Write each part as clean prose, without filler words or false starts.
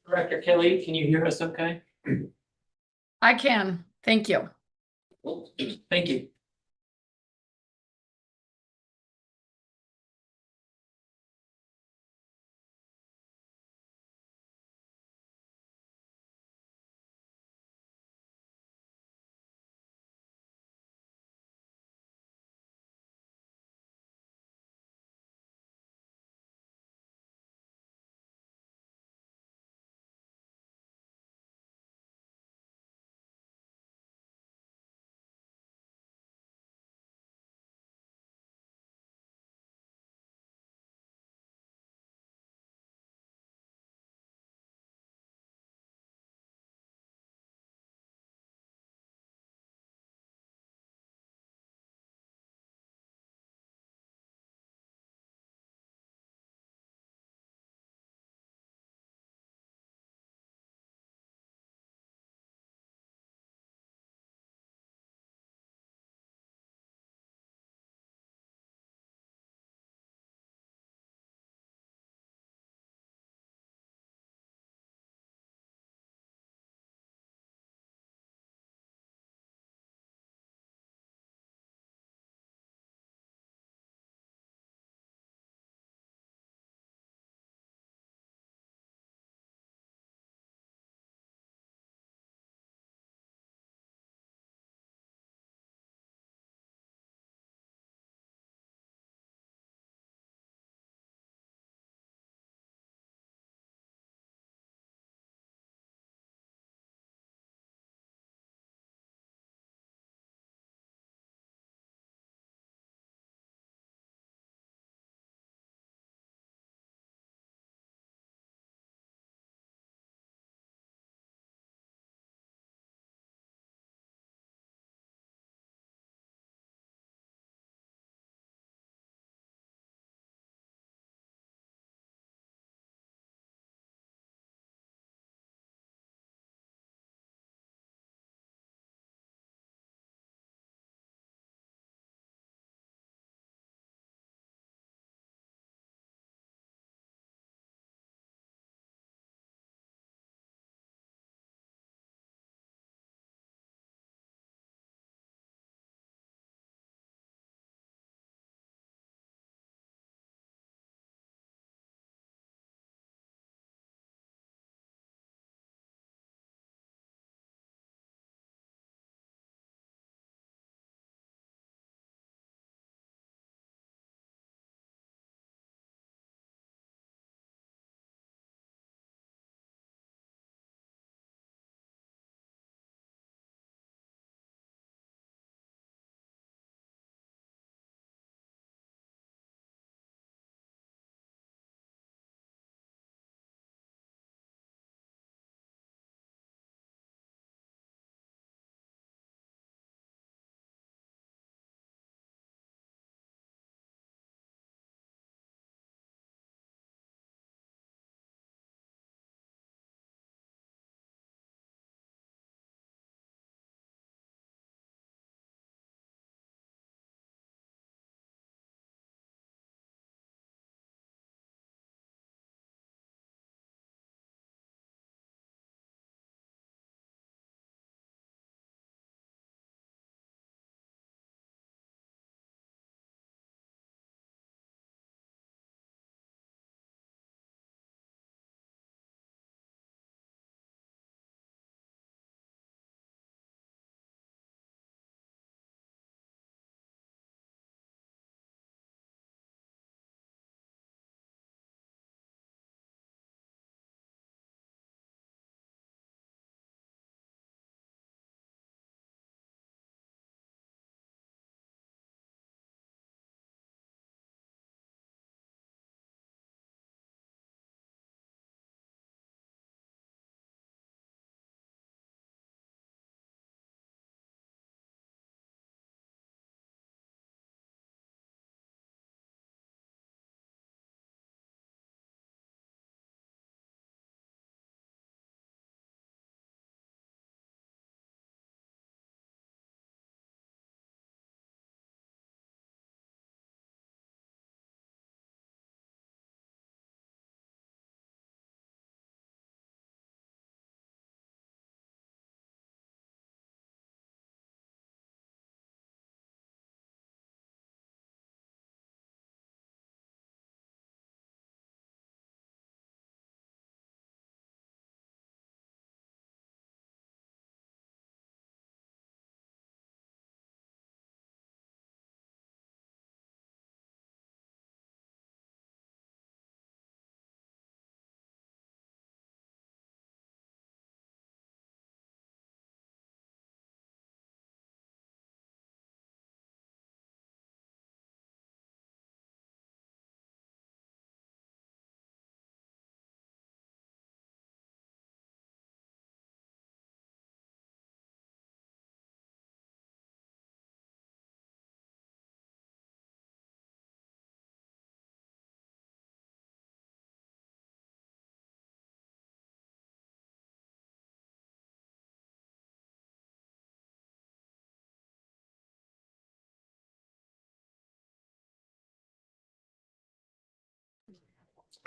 Director Kelly, can you hear us okay? I can, thank you. Thank you.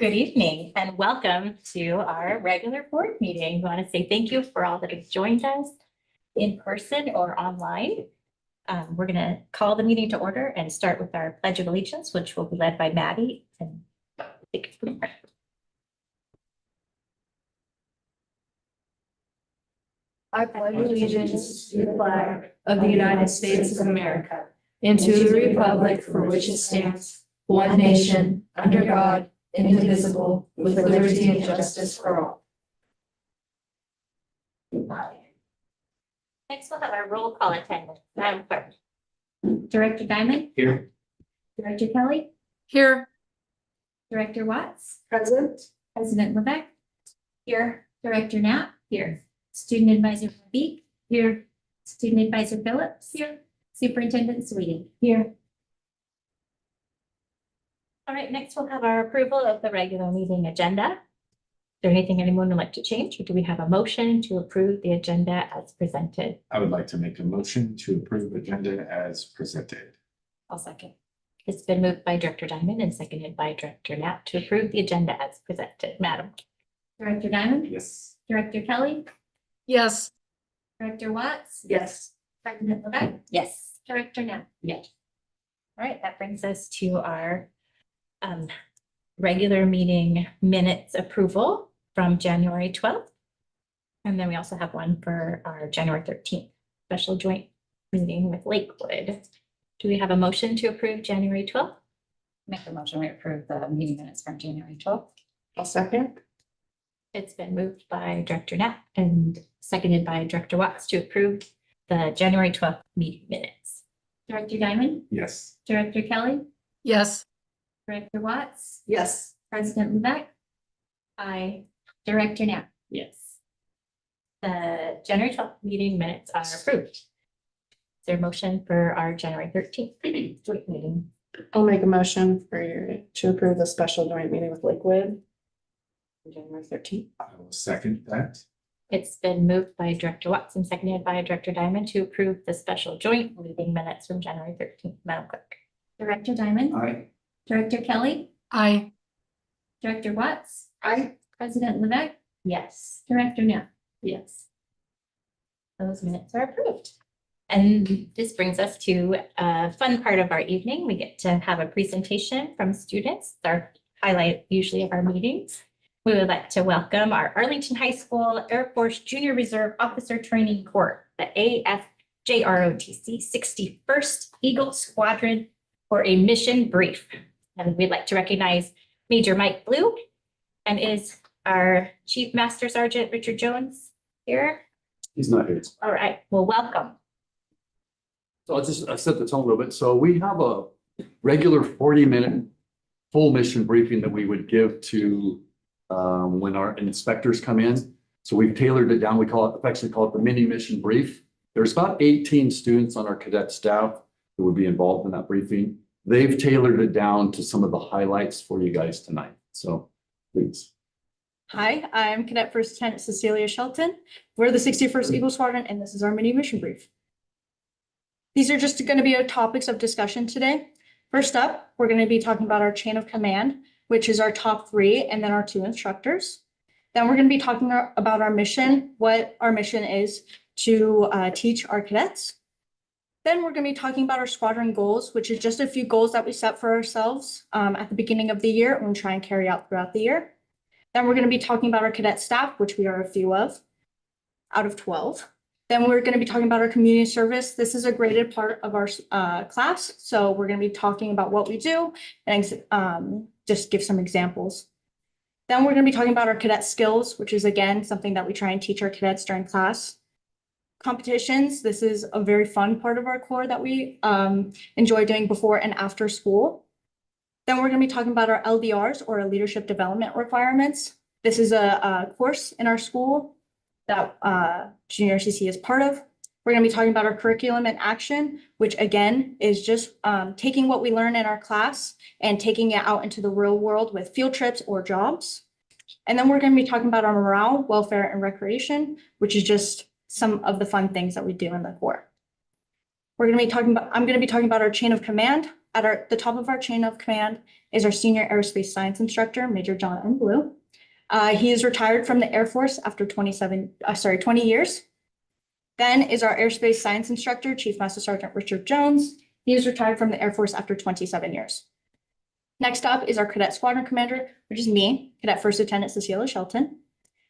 Good evening and welcome to our regular board meeting. We want to say thank you for all that have joined us in person or online. We're going to call the meeting to order and start with our Pledge of Allegiance, which will be led by Maddie. And take it from there. I pledge allegiance to the flag of the United States of America and to the republic for which it stands, one nation, under God, indivisible, with liberty and justice for all. Next, we'll have our roll call attendance. Madam Clerk. Director Diamond, Here. Director Kelly, Here. Director Watts, Present. President Levesque. Here. Director Knapp. Here. Student Advisor Beek. Here. Student Advisor Phillips. Here. Superintendent Sweeting. Here. All right, next we'll have our approval of the regular meeting agenda. Is there anything anyone would like to change, or do we have a motion to approve the agenda as presented? I would like to make a motion to approve agenda as presented. I'll second. It's been moved by Director Diamond and seconded by Director Knapp to approve the agenda as presented. Madam. Director Diamond, Yes. Director Kelly, Yes. Director Watts, Yes. President Levesque. Yes. Director Knapp. Yes. All right, that brings us to our regular meeting minutes approval from January 12th. And then we also have one for our January 13th special joint meeting with Lakewood. Do we have a motion to approve January 12th? Make the motion, we approve the meeting minutes from January 12th. I'll second. It's been moved by Director Knapp and seconded by Director Watts to approve the January 12th meeting minutes. Director Diamond, Yes. Director Kelly, Yes. Director Watts, Yes. President Levesque. Aye. Director Knapp. Yes. The January 12th meeting minutes are approved. Is there a motion for our January 13th joint meeting? I'll make a motion to approve the special joint meeting with Lakewood. on January 13th. I will second that. It's been moved by Director Watts and seconded by Director Diamond to approve the special joint meeting minutes from January 13th. Madam Clerk. Director Diamond. Aye. Director Kelly. Aye. Director Watts. Aye. President Levesque. Yes. Director Knapp. Yes. Those minutes are approved. And this brings us to a fun part of our evening. We get to have a presentation from students. It's our highlight usually of our meetings. We would like to welcome our Arlington High School Air Force Junior Reserve Officer Training Corps, the AFJROTC 61st Eagle Squadron, for a mission brief. And we'd like to recognize Major Mike Blue and is our Chief Master Sergeant Richard Jones here. He's not here. All right, well, welcome. So I'll just set the tone a little bit. So we have a regular 40-minute full mission briefing that we would give to when our inspectors come in. So we've tailored it down. We affectionately call it the mini mission brief. There's about 18 students on our cadet staff who would be involved in that briefing. They've tailored it down to some of the highlights for you guys tonight. So please. Hi, I'm Cadet First Lieutenant Cecilia Shelton. We're the 61st Eagle Squadron, and this is our mini mission brief. These are just going to be our topics of discussion today. First up, we're going to be talking about our chain of command, which is our top 3 and then our 2 instructors. Then we're going to be talking about our mission, what our mission is to teach our cadets. Then we're going to be talking about our squadron goals, which is just a few goals that we set for ourselves at the beginning of the year and we try and carry out throughout the year. Then we're going to be talking about our cadet staff, which we are a few of out of 12. Then we're going to be talking about our community service. This is a graded part of our class. So we're going to be talking about what we do and just give some examples. Then we're going to be talking about our cadet skills, which is again, something that we try and teach our cadets during class. Competitions. This is a very fun part of our corps that we enjoy doing before and after school. Then we're going to be talking about our LDRs or our leadership development requirements. This is a course in our school that Junior RCC is part of. We're going to be talking about our curriculum in action, which again is just taking what we learn in our class and taking it out into the real world with field trips or jobs. And then we're going to be talking about our morale, welfare, and recreation, which is just some of the fun things that we do in the corps. I'm going to be talking about our chain of command, at the top of our chain of command is our senior aerospace science instructor, Major John M. Blue. He is retired from the Air Force after 20 years. Then is our airspace science instructor, Chief Master Sergeant Richard Jones. He is retired from the Air Force after 27 years. Next up is our cadet squadron commander, which is me, Cadet First Lieutenant Cecilia Shelton.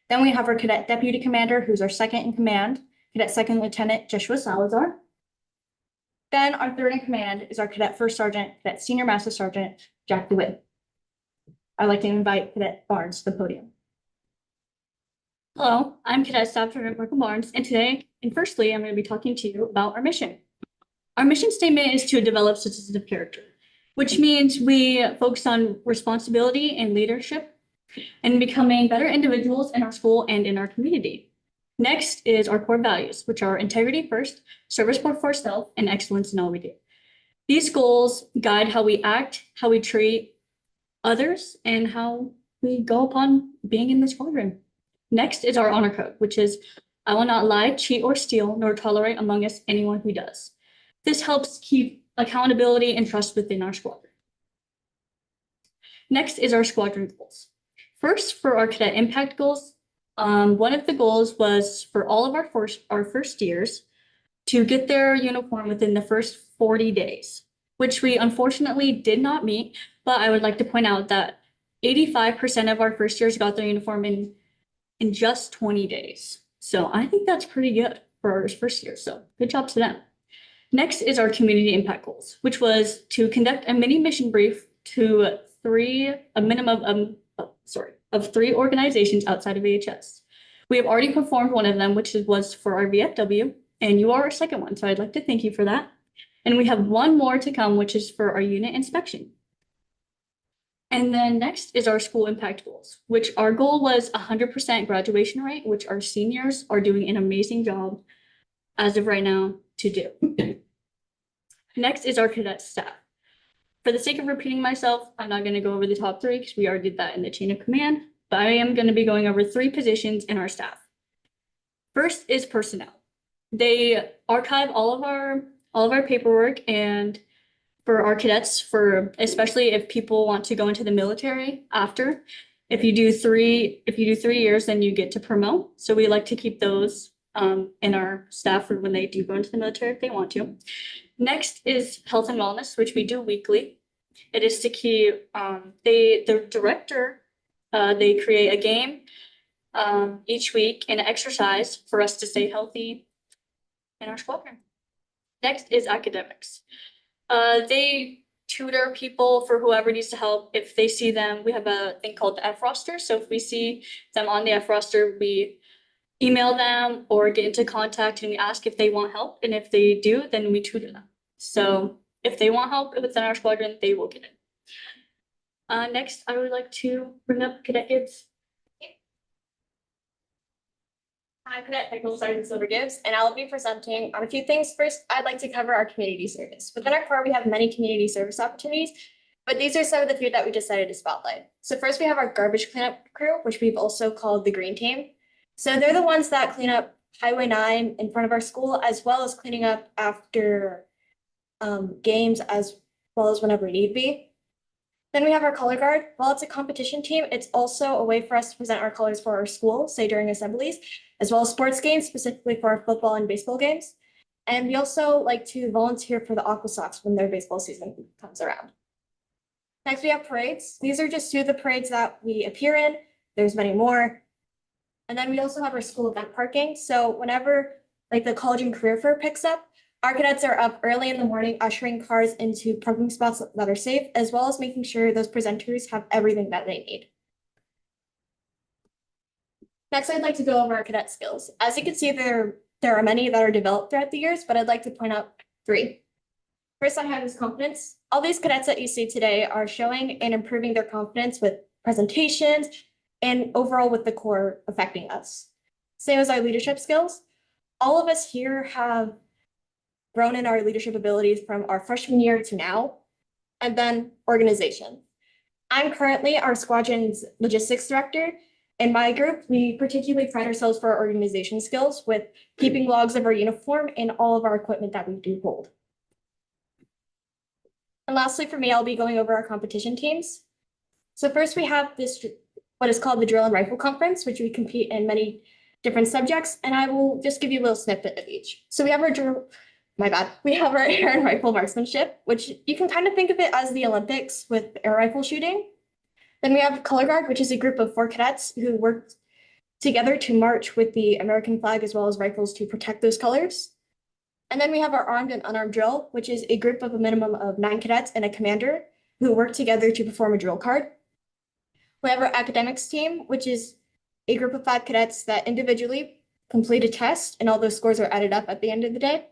Then we have our cadet deputy commander, who's our second in command, Cadet Second Lieutenant Joshua Salazar. Then our third in command is our Cadet First Sergeant, Cadet Senior Master Sergeant Jack DeWitt. I'd like to invite Cadet Barnes to the podium. Hello, I'm Cadet Staff Sergeant Michael Barnes, and firstly, I'm going to be talking to you about our mission. Our mission statement is to develop citizens of character, which means we focus on responsibility and leadership and becoming better individuals in our school and in our community. Next is our core values, which are integrity first, service before self, and excellence in all we do. These goals guide how we act, how we treat others, and how we go upon being in the squadron. Next is our honor code, which is, I will not lie, cheat, or steal, nor tolerate among us anyone who does. This helps keep accountability and trust within our squadron. Next is our squadron goals. First, for our cadet impact goals, one of the goals was for all of our first years to get their uniform within the first 40 days, which we unfortunately did not meet, but I would like to point out that 85% of our first years got their uniform in just 20 days. So I think that's pretty good for our first year. So good job to them. Next is our community impact goals, which was to conduct a mini mission brief to a minimum of 3 organizations outside of AHS. We have already performed one of them, which was for our VFW, and you are our second one. So I'd like to thank you for that. And we have one more to come, which is for our unit inspection. And then next is our school impact goals, which our goal was 100% graduation rate, which our seniors are doing an amazing job as of right now to do. Next is our cadet staff. For the sake of repeating myself, I'm not going to go over the top 3 because we already did that in the chain of command, but I am going to be going over 3 positions in our staff. First is personnel. They archive all of our paperwork, and for our cadets, especially if people want to go into the military after. If you do 3 years, then you get to promote. So we like to keep those in our staff for when they do go into the military if they want to. Next is health and wellness, which we do weekly. It is to keep the director, they create a game each week and an exercise for us to stay healthy in our squadron. Next is academics. They tutor people for whoever needs to help. If they see them, we have a thing called the F roster. So if we see them on the F roster, we email them or get into contact and we ask if they want help. And if they do, then we tutor them. So if they want help within our squadron, they will get it. Next, I would like to bring up Cadet Gibbs. I'm Cadet Technical Sergeant Silver Gibbs, and I'll be presenting on a few things. First, I'd like to cover our community service. Within our Corps, we have many community service opportunities, but these are some of the few that we decided to spotlight. So first, we have our garbage cleanup crew, which we've also called the Green Team. So they're the ones that clean up Highway 9 in front of our school, as well as cleaning up after games, as well as whenever need be. Then we have our color guard. While it's a competition team, it's also a way for us to present our colors for our school, say during assemblies, as well as sports games, specifically for our football and baseball games. And we also like to volunteer for the Aqua Sox when their baseball season comes around. Next, we have parades. These are just 2 of the parades that we appear in. There's many more. And then we also have our school event parking. So whenever like the college and career fair picks up, our cadets are up early in the morning, ushering cars into parking spots that are safe, as well as making sure those presenters have everything that they need. Next, I'd like to go over our cadet skills. As you can see, there are many that are developed throughout the years, but I'd like to point out 3. First, I have is confidence. All these cadets that you see today are showing and improving their confidence with presentations and overall with the Corps affecting us. Same as our leadership skills. All of us here have grown in our leadership abilities from our freshman year to now, and then organization. I'm currently our squadron's logistics director. In my group, we particularly pride ourselves for our organization skills with keeping logs of our uniform and all of our equipment that we do hold. And lastly, for me, I'll be going over our competition teams. So first we have this, what is called the Drill and Rifle Conference, which we compete in many different subjects, and I will just give you a little snippet of each. So we have our drill, my bad, we have our air and rifle marksmanship, which you can kind of think of it as the Olympics with air rifle shooting. Then we have Color Guard, which is a group of 4 cadets who worked together to march with the American flag as well as rifles to protect those colors. And then we have our Armed and Unarmed Drill, which is a group of a minimum of 9 cadets and a commander who work together to perform a drill card. We have our Academics team, which is a group of 5 cadets that individually complete a test, and all those scores are added up at the end of the day.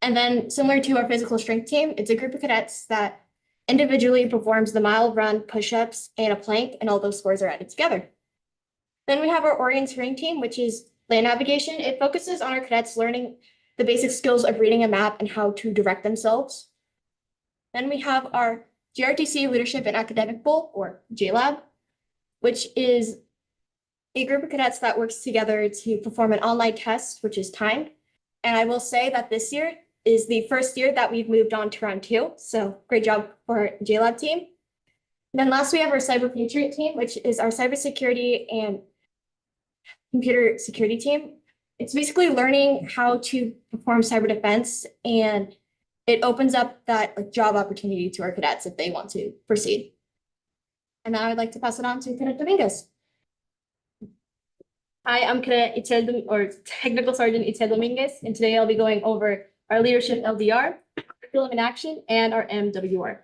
And then similar to our Physical Strength team, it's a group of cadets that individually performs the mile run, push-ups, and a plank, and all those scores are added together. Then we have our orienteering team, which is land navigation. It focuses on our cadets learning the basic skills of reading a map and how to direct themselves. Then we have our GRTC Leadership and Academic Bowl, or JLAB, which is a group of cadets that works together to perform an online test, which is timed. And I will say that this year is the first year that we've moved on to round 2. So great job for our JLAB team. And then last, we have our Cyber Patriot team, which is our cybersecurity and computer security team. It's basically learning how to perform cyber defense, and it opens up that job opportunity to our cadets if they want to proceed. And now I'd like to pass it on to Cadet Dominguez. Hi, I'm Cadet Itzel, or Technical Sergeant Itzel Dominguez, and today I'll be going over our leadership LDR, curriculum in action, and our MWR.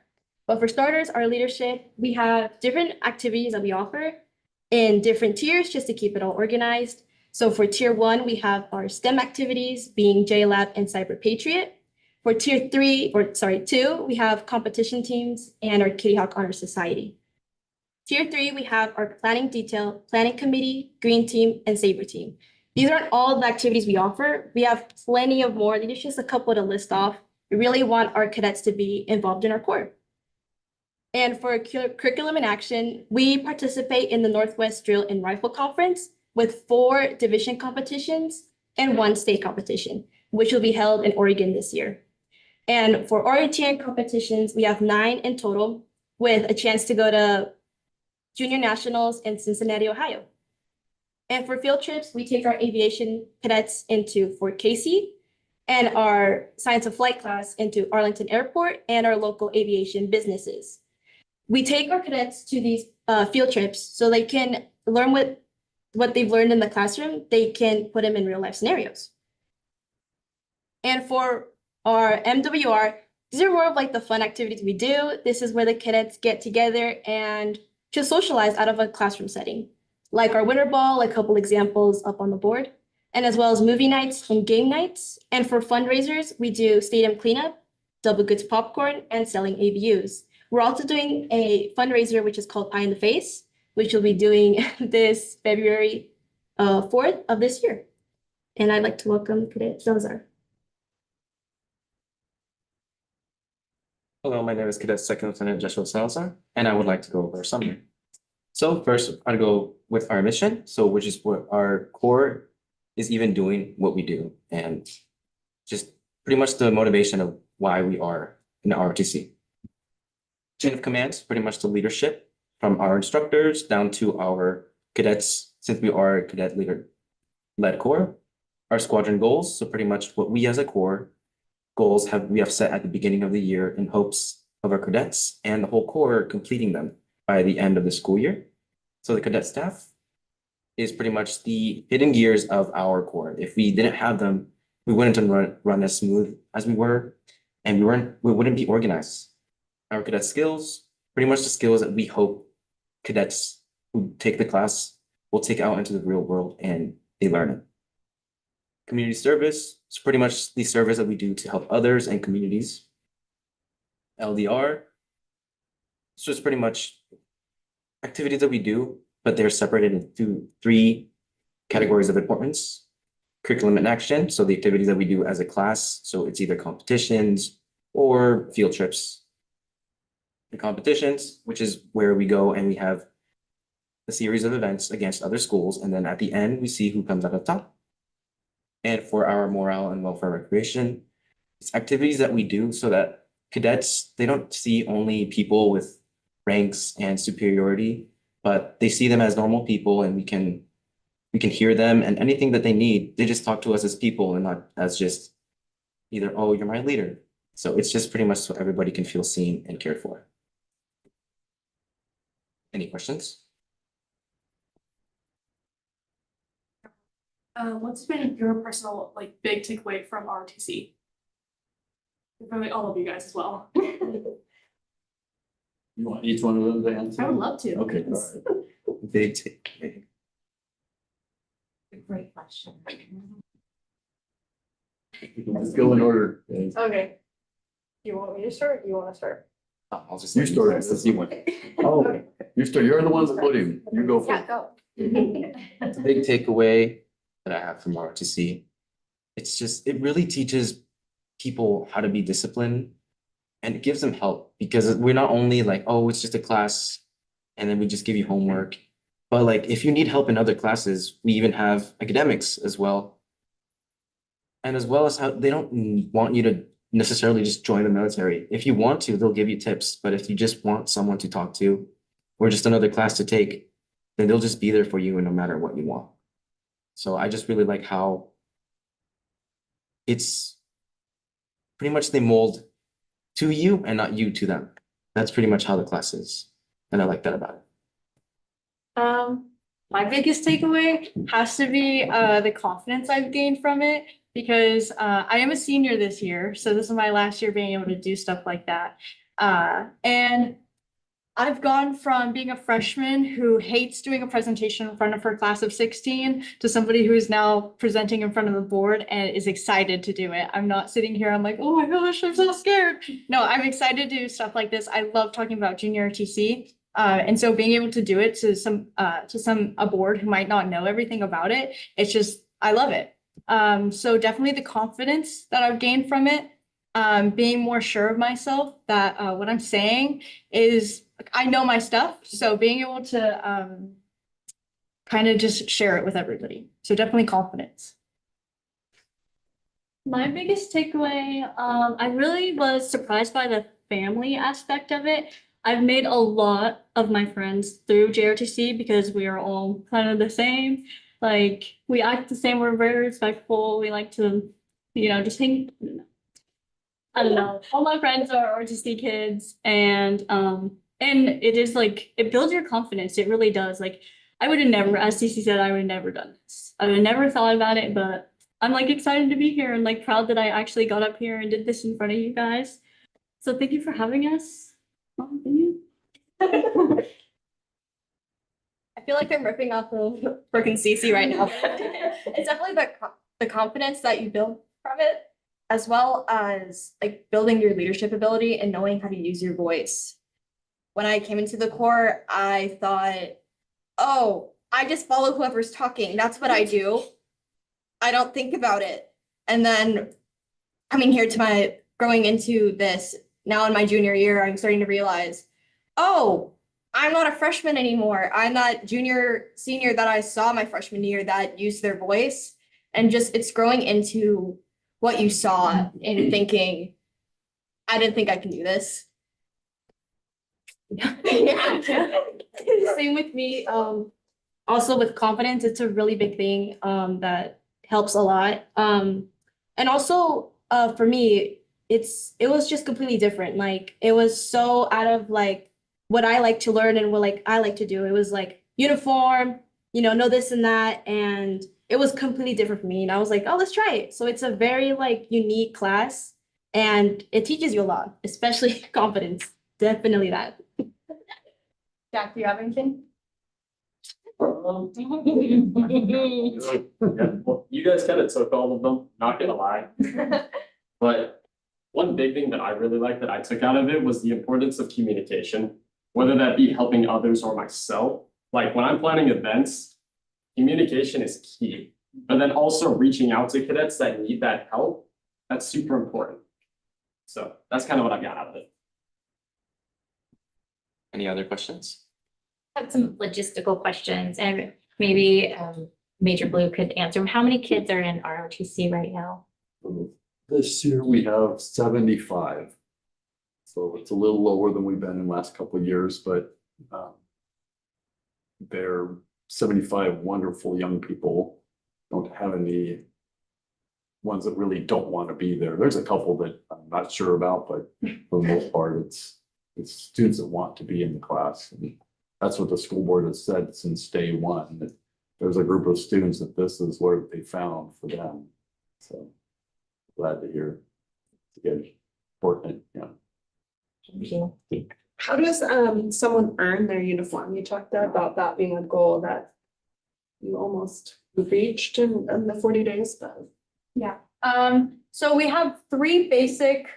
But for starters, our leadership, we have different activities that we offer in different tiers just to keep it all organized. So for tier 1, we have our STEM activities being JLab and Cyber Patriot. For tier 2, we have competition teams and our Kitty Hawk Honor Society. Tier 3, we have our planning detail, planning committee, green team, and saber team. These aren't all the activities we offer. We have plenty of more. These are just a couple to list off. We really want our cadets to be involved in our core. And for curriculum in action, we participate in the Northwest Drill and Rifle Conference with 4 division competitions and 1 state competition, which will be held in Oregon this year. And for orienteering competitions, we have 9 in total, with a chance to go to Junior Nationals in Cincinnati, Ohio. And for field trips, we take our aviation cadets into Fort Casey and our science of flight class into Arlington Airport and our local aviation businesses. We take our cadets to these field trips so they can learn what they've learned in the classroom, they can put them in real life scenarios. And for our MWR, these are more of like the fun activities we do. This is where the cadets get together and just socialize out of a classroom setting, like our winter ball, a couple examples up on the board, and as well as movie nights and game nights. And for fundraisers, we do stadium cleanup, double goods popcorn, and selling ABUs. We're also doing a fundraiser, which is called Pie in the Face, which we'll be doing this February 4th of this year. And I'd like to welcome Cadet Salazar. Hello, my name is Cadet Second Lieutenant Joshua Salazar, and I would like to go over our summary. So first, I'd go with our mission, so which is what our core is even doing what we do, and just pretty much the motivation of why we are in the ROTC. Chain of command, pretty much the leadership from our instructors down to our cadets, since we are a cadet leader-led core. Our squadron goals, so pretty much what we as a core goals we have set at the beginning of the year in hopes of our cadets and the whole core completing them by the end of the school year. So the cadet staff is pretty much the hidden gears of our core. If we didn't have them, we wouldn't run as smooth as we were, and we wouldn't be organized. Our cadet skills, pretty much the skills that we hope cadets who take the class will take out into the real world and they learn it. Community service is pretty much the service that we do to help others and communities. LDR, it's just pretty much activities that we do, but they're separated into 3 categories of importance. Curriculum in action, so the activities that we do as a class, so it's either competitions or field trips. The competitions, which is where we go and we have a series of events against other schools, and then at the end, we see who comes out on top. And for our morale and welfare recreation, it's activities that we do so that cadets, they don't see only people with ranks and superiority, but they see them as normal people and we can hear them, and anything that they need, they just talk to us as people and not as just either, oh, you're my leader. So it's just pretty much so everybody can feel seen and cared for. Any questions? What's been your personal, like, big takeaway from ROTC? From like, all of you guys as well. You want each one of them to answer? I would love to. Okay, all right. Big takeaway. Great question. Let's go in order. Okay. Do you want me to start or do you want to start? I'll just. You start, let's see what. Oh, you start, you're the one that's putting, you go Yeah, first. go. The big takeaway that I have from ROTC, it really teaches people how to be disciplined, and it gives them help, because we're not only like, oh, it's just a class and then we just give you homework. But like, if you need help in other classes, we even have academics as well. And as well as how they don't want you to necessarily just join the military. If you want to, they'll give you tips. But if you just want someone to talk to or just another class to take, then they'll just be there for you no matter what you want. So I just really like how it's pretty much they mold to you and not you to them. That's pretty much how the class is. And I like that about it. My biggest takeaway has to be the confidence I've gained from it, because I am a senior this year, so this is my last year being able to do stuff like that. And I've gone from being a freshman who hates doing a presentation in front of her class of 16 to somebody who is now presenting in front of the board and is excited to do it. I'm not sitting here, I'm like, oh my gosh, I'm so scared. No, I'm excited to do stuff like this. I love talking about junior RTC. And so being able to do it to a board who might not know everything about it, it's just, I love it. So definitely the confidence that I've gained from it, being more sure of myself that what I'm saying is, I know my stuff. So being able to kind of just share it with everybody. So definitely confidence. My biggest takeaway, I really was surprised by the family aspect of it. I've made a lot of my friends through JRTC because we are all kind of the same. Like, we act the same, we're very respectful, we like to, just hang. I don't know. All my friends are RTC kids, and it is like, it builds your confidence. It really does. Like, I would have never, as CC said, I would have never done this. I would have never thought about it, but I'm like excited to be here and like proud that I actually got up here and did this in front of you guys. So thank you for having us. Thank you. I feel like I'm ripping off of freaking CC right now. It's definitely the confidence that you build from it, as well as like building your leadership ability and knowing how to use your voice. When I came into the Corps, I thought, oh, I just follow whoever's talking. That's what I do. I don't think about it. And then coming here to growing into this, now in my junior year, I'm starting to realize, oh, I'm not a freshman anymore. I'm that junior, senior that I saw my freshman year that used their voice. And just, it's growing into what you saw and thinking, I didn't think I can do this. Yeah. Same with me. Also with confidence, it's a really big thing that helps a lot. And also for me, it was just completely different. Like, it was so out of like what I like to learn and what like I like to do. It was like uniform, know this and that, and it was completely different for me. And I was like, oh, let's try it. So it's a very like unique class, and it teaches you a lot, especially confidence. Definitely that. Jack, do you have anything? Yeah, well, you guys kind of took all of them, not gonna lie. But one big thing that I really liked that I took out of it was the importance of communication, whether that be helping others or myself. Like, when I'm planning events, communication is key, but then also reaching out to cadets that need that help, that's super important. So that's kind of what I got out of it. Any other questions? I have some logistical questions, and maybe Major Blue could answer. How many kids are in ROTC right now? This year we have 75. So it's a little lower than we've been in the last couple of years, but they're 75 wonderful young people. Don't have any ones that really don't want to be there. There's a couple that I'm not sure about, but for the most part, it's students that want to be in the class. And that's what the school board has said since day one, that there's a group of students that this is what they found for them. So glad to hear. It's good, important, yeah. Thank you. How does someone earn their uniform? You talked about that being a goal that you almost reached in the 40 days, but. Yeah, so we have three basic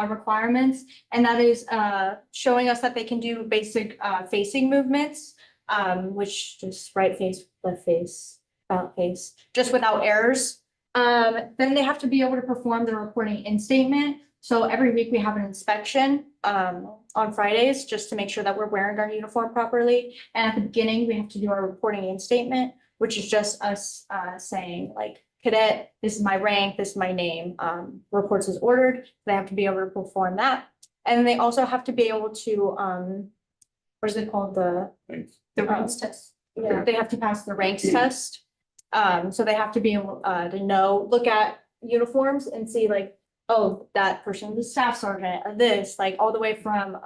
requirements, and that is showing us that they can do basic facing movements, which just right face, left face, about face, just without errors. Then they have to be able to perform the reporting in statement. So every week we have an inspection on Fridays just to make sure that we're wearing our uniform properly. And at the beginning, we have to do our reporting in statement, which is just us saying like, cadet, this is my rank, this is my name, reports as ordered. They have to be able to perform that. And they also have to be able to, what is it called? The ranks test. Yeah, they have to pass the ranks test. So they have to be able to know, look at uniforms and see like, oh, that person is a staff sergeant, or this, like all the way from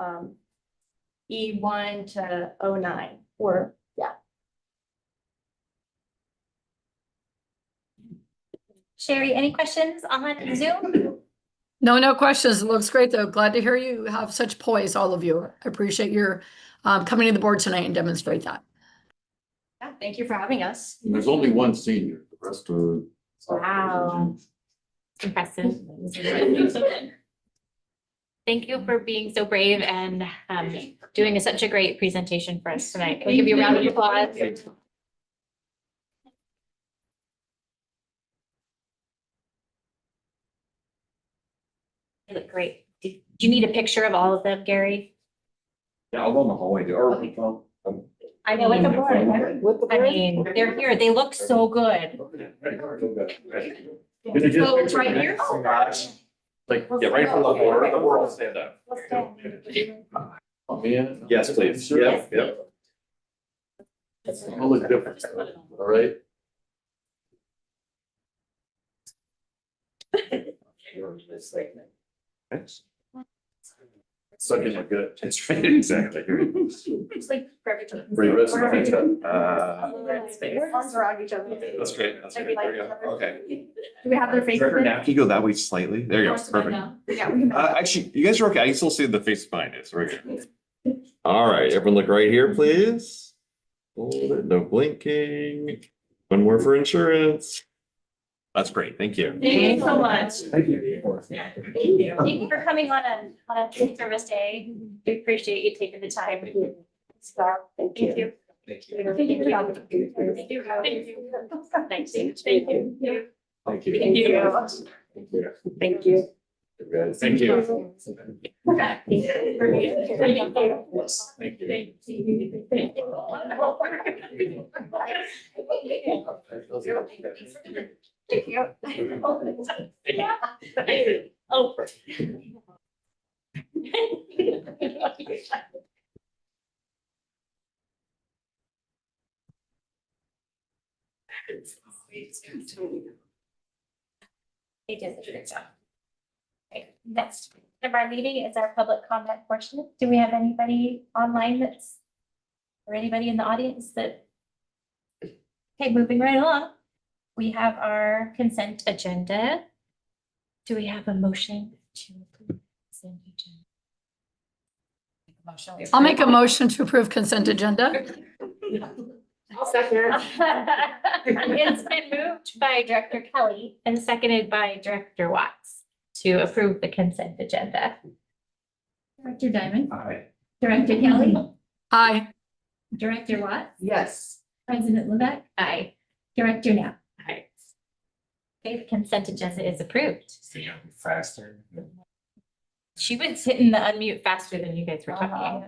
E1 to 09, or yeah. Sherry, any questions on Zoom? No questions. It looks great though. Glad to hear you have such poise, all of you. I appreciate your coming to the board tonight and demonstrate that. Yeah, thank you for having us. And there's only one senior, the rest are. Wow. Impressive. Thank you for being so brave and doing such a great presentation for us tonight. Can we give you a round of applause? You look great. Do you need a picture of all of them, Gary? Yeah, I'll go in the hallway, or. I know, like a board. I mean, they're here. They look so good. So it's right here? Like, get right from the board, or I'll stand up. Oh, yeah. Yes, please. Yep, yep. I'll look different, all right? Sucking look good. It's right, exactly. It's like perfect. Great rest. Arms around each other. That's great. That's great. There we go. Okay. Do we have their faces? Can you go that way slightly? There you go, perfect. Yeah, we can. Actually, you guys are okay. I can still see the face behind it, so we're good. All right, everyone look right here, please. Hold it, no blinking. One more for insurance. That's great, thank you. Thank you so much. Thank you. Thank you for coming on a service day. We appreciate you taking the time. Thank you. Thank you. Thank you. Thank you. Thank you. Thank you. Thank you. Thank you. Thank you. Thank you. Thank you. Thank you. Oh. They did a good job. Okay, next of our meeting is our public comment portion. Do we have anybody online or anybody in the audience that? Okay, moving right along. We have our consent agenda. Do we have a motion to approve consent agenda? I'll make a motion to approve consent agenda. I'll second. It's been moved by Director Kelly and seconded by Director Watts to approve the consent agenda. Director Diamond. Aye. Director Kelly. Aye. Director Watts. Yes. President Levesque. Aye. Director Knapp. Aye. Okay, the consent agenda is approved. Faster. She was hitting the unmute faster than you guys were talking.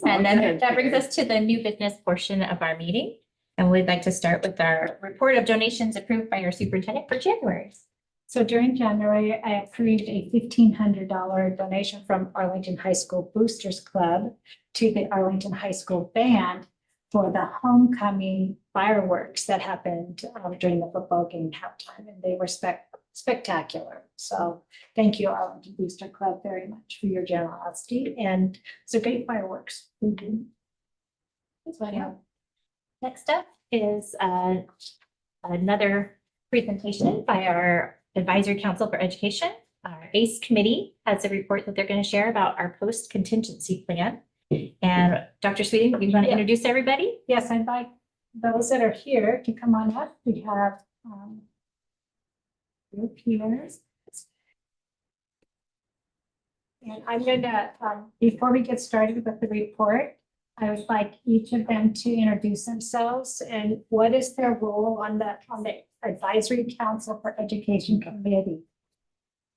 And then that brings us to the new business portion of our meeting. And we'd like to start with our report of donations approved by our superintendent for January. So during January, I approved a $1,500 donation from Arlington High School Boosters Club to the Arlington High School Band for the homecoming fireworks that happened during the football game halftime, and they were spectacular. So thank you, Arlington Booster Club, very much for your generosity, and it's a great fireworks. That's what I have. Next up is another presentation by our Advisory Council for Education. Our ACE committee has a report that they're going to share about our post contingency plan. And Dr. Sweeting, you want to introduce everybody? Yes, I'd like those that are here to come on up. We have group here. And I'm going to, before we get started with the report, I would like each of them to introduce themselves and what is their role on the Advisory Council for Education Committee.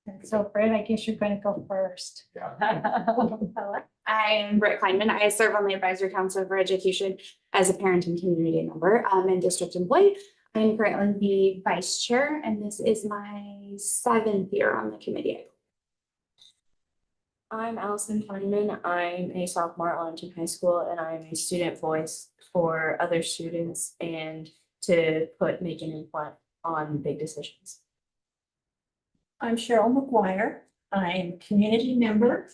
And so, Britt, I guess you're going to go first. I am Britt Kleinman. I serve on the Advisory Council for Education as a parent and community member and district employee. I'm currently the vice chair, and this is my 7th year on the committee. I'm Allison Kleinman. I'm a sophomore at Arlington High School, and I'm a student voice for other students and to make an input on big decisions. I'm Cheryl McGuire. I'm a community member,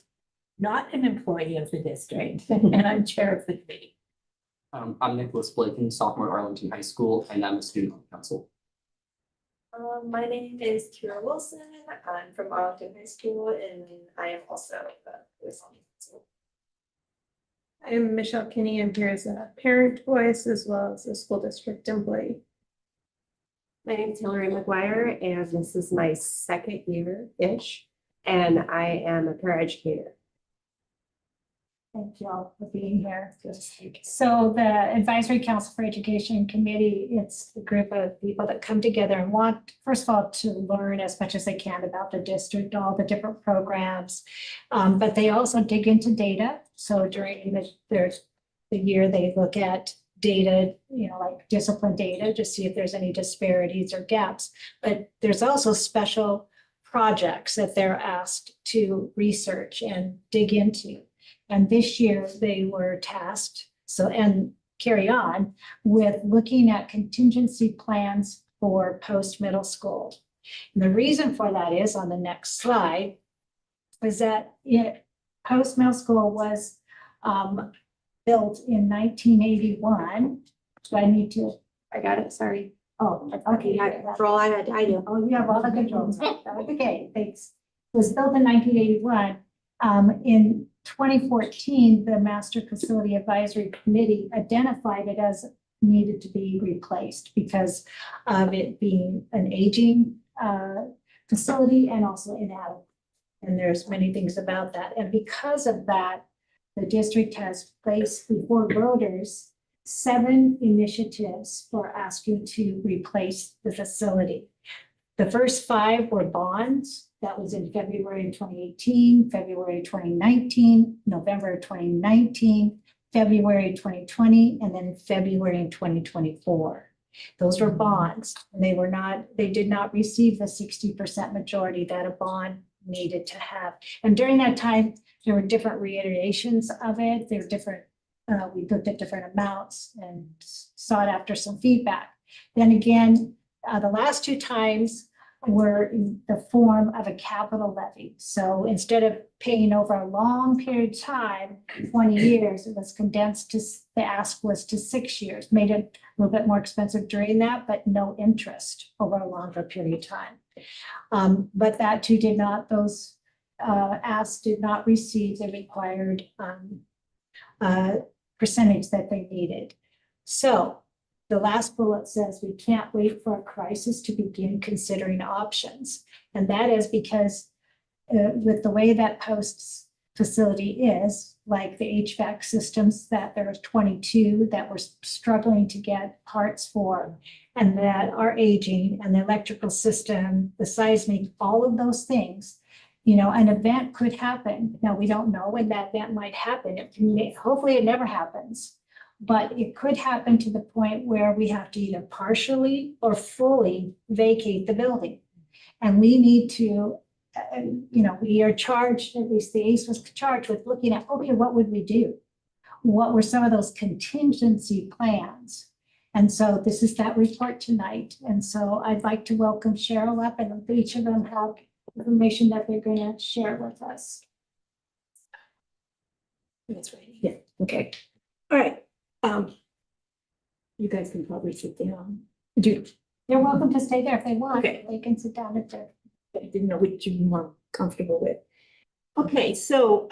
not an employee of the district, and I'm chair of the committee. I'm Nicholas Blaken, sophomore at Arlington High School, and I'm a student on the council. My name is Kira Wilson. I'm from Arlington High School, and I am also on the council. I am Michelle Kinney. I'm here as a parent voice as well as a school district employee. My name is Hillary McGuire, and this is my 2nd year-ish, and I am a paraeducator. Thank you all for being here. So the Advisory Council for Education Committee, it's a group of people that come together and want, first of all, to learn as much as they can about the district, all the different programs. But they also dig into data. So during the year, they look at data, like discipline data to see if there's any disparities or gaps. But there's also special projects that they're asked to research and dig into. And this year they were tasked, and carry on with looking at contingency plans for post-middle school. And the reason for that is on the next slide is that post-middle school was built in 1981. Do I need to? I got it, sorry. Oh, okay. For all I do. Oh, you have all the controls. Okay, thanks. It was built in 1981. In 2014, the Master Facility Advisory Committee identified it as needed to be replaced because of it being an aging facility and also inadequate. And there's many things about that. And because of that, the district has placed before voters 7 initiatives for asking to replace the facility. The first 5 were bonds. That was in February of 2018, February 2019, November 2019, February 2020, and then February 2024. Those were bonds. And they did not receive the 60% majority that a bond needed to have. And during that time, there were different reiterations of it. There were different, we looked at different amounts and sought after some feedback. Then again, the last 2 times were in the form of a capital levy. So instead of paying over a long period of time, 20 years, it was condensed to, the ask was to 6 years, made it a little bit more expensive during that, but no interest over a longer period of time. But that too did not, those asks did not receive the required percentage that they needed. So the last bullet says we can't wait for a crisis to begin considering options. And that is because with the way that post facility is, like the HVAC systems, that there are 22 that we're struggling to get parts for, and that are aging, and the electrical system, the seismic, all of those things, an event could happen. Now, we don't know when that event might happen. Hopefully it never happens. But it could happen to the point where we have to either partially or fully vacate the building. And we need to, we are charged, at least the ACE was charged with looking at, okay, what would we do? What were some of those contingency plans? And so this is that report tonight. And so I'd like to welcome Cheryl up, and each of them have information that they're going to share with us. That's right. Yeah, okay. All right. You guys can probably sit down. They're welcome to stay there if they want. Okay. They can sit down if they're. I didn't know which you're more comfortable with. Okay, so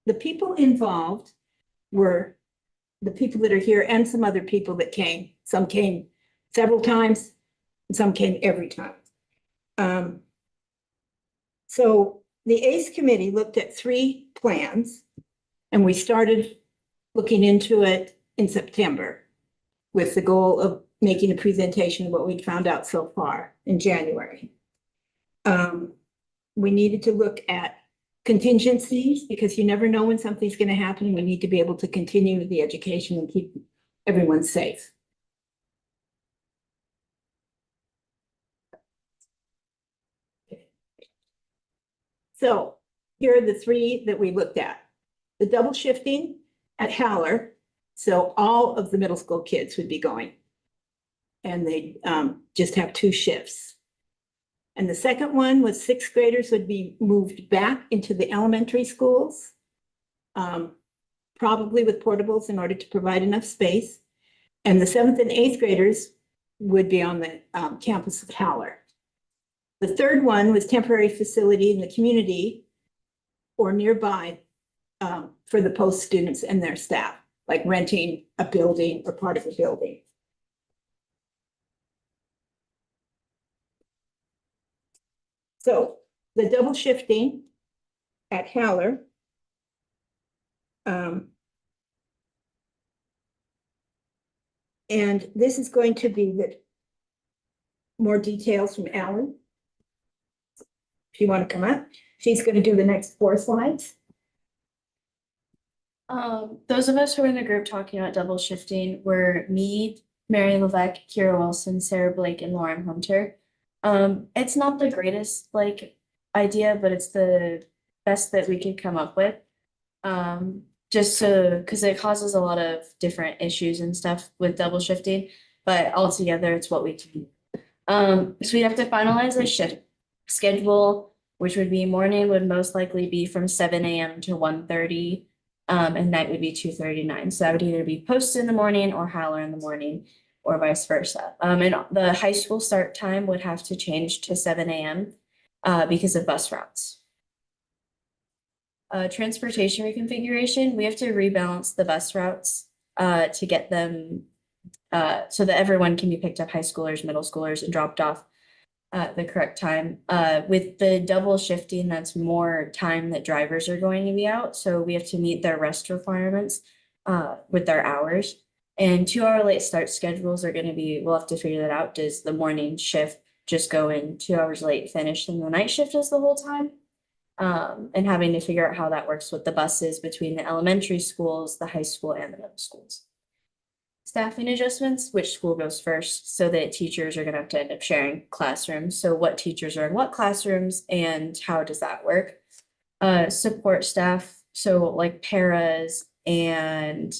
the people involved were the people that are here and some other people that came. Some came several times, and some came every time. So the ACE committee looked at 3 plans, and we started looking into it in September with the goal of making a presentation of what we'd found out so far in January. We needed to look at contingencies because you never know when something's going to happen. We need to be able to continue the education and keep everyone safe. So here are the 3 that we looked at. The double shifting at Haller. So all of the middle school kids would be going. And they just have 2 shifts. And the second one was 6th graders would be moved back into the elementary schools, probably with portables in order to provide enough space. And the 7th and 8th graders would be on the campus of Haller. The third one was temporary facility in the community or nearby for the post students and their staff, like renting a building or part of a building. So the double shifting at Haller. And this is going to be the more details from Alan. If you want to come up, she's going to do the next 4 slides. Those of us who were in the group talking about double shifting were me, Mary Levesque, Kira Wilson, Sarah Blake, and Lauren Hunter. It's not the greatest idea, but it's the best that we could come up with. Just so, because it causes a lot of different issues and stuff with double shifting, but altogether it's what we can do. So we have to finalize a shift schedule, which would be morning would most likely be from 7 a.m. to 1:30, and night would be 2:39. So that would either be post in the morning or Haller in the morning, or vice versa. And the high school start time would have to change to 7 a.m. Because of bus routes. Transportation reconfiguration, we have to rebalance the bus routes to get them so that everyone can be picked up, high schoolers, middle schoolers, and dropped off at the correct time. With the double shifting, that's more time that drivers are going to be out. So we have to meet their rest requirements with their hours. And 2-hour late start schedules are going to be, we'll have to figure that out. Does the morning shift just go in 2 hours late, finish, and the night shift is the whole time? And having to figure out how that works with the buses between the elementary schools, the high school, and the middle schools. Staffing adjustments, which school goes first, so that teachers are going to have to end up sharing classrooms. So what teachers are in what classrooms and how does that work? Support staff, so like paras and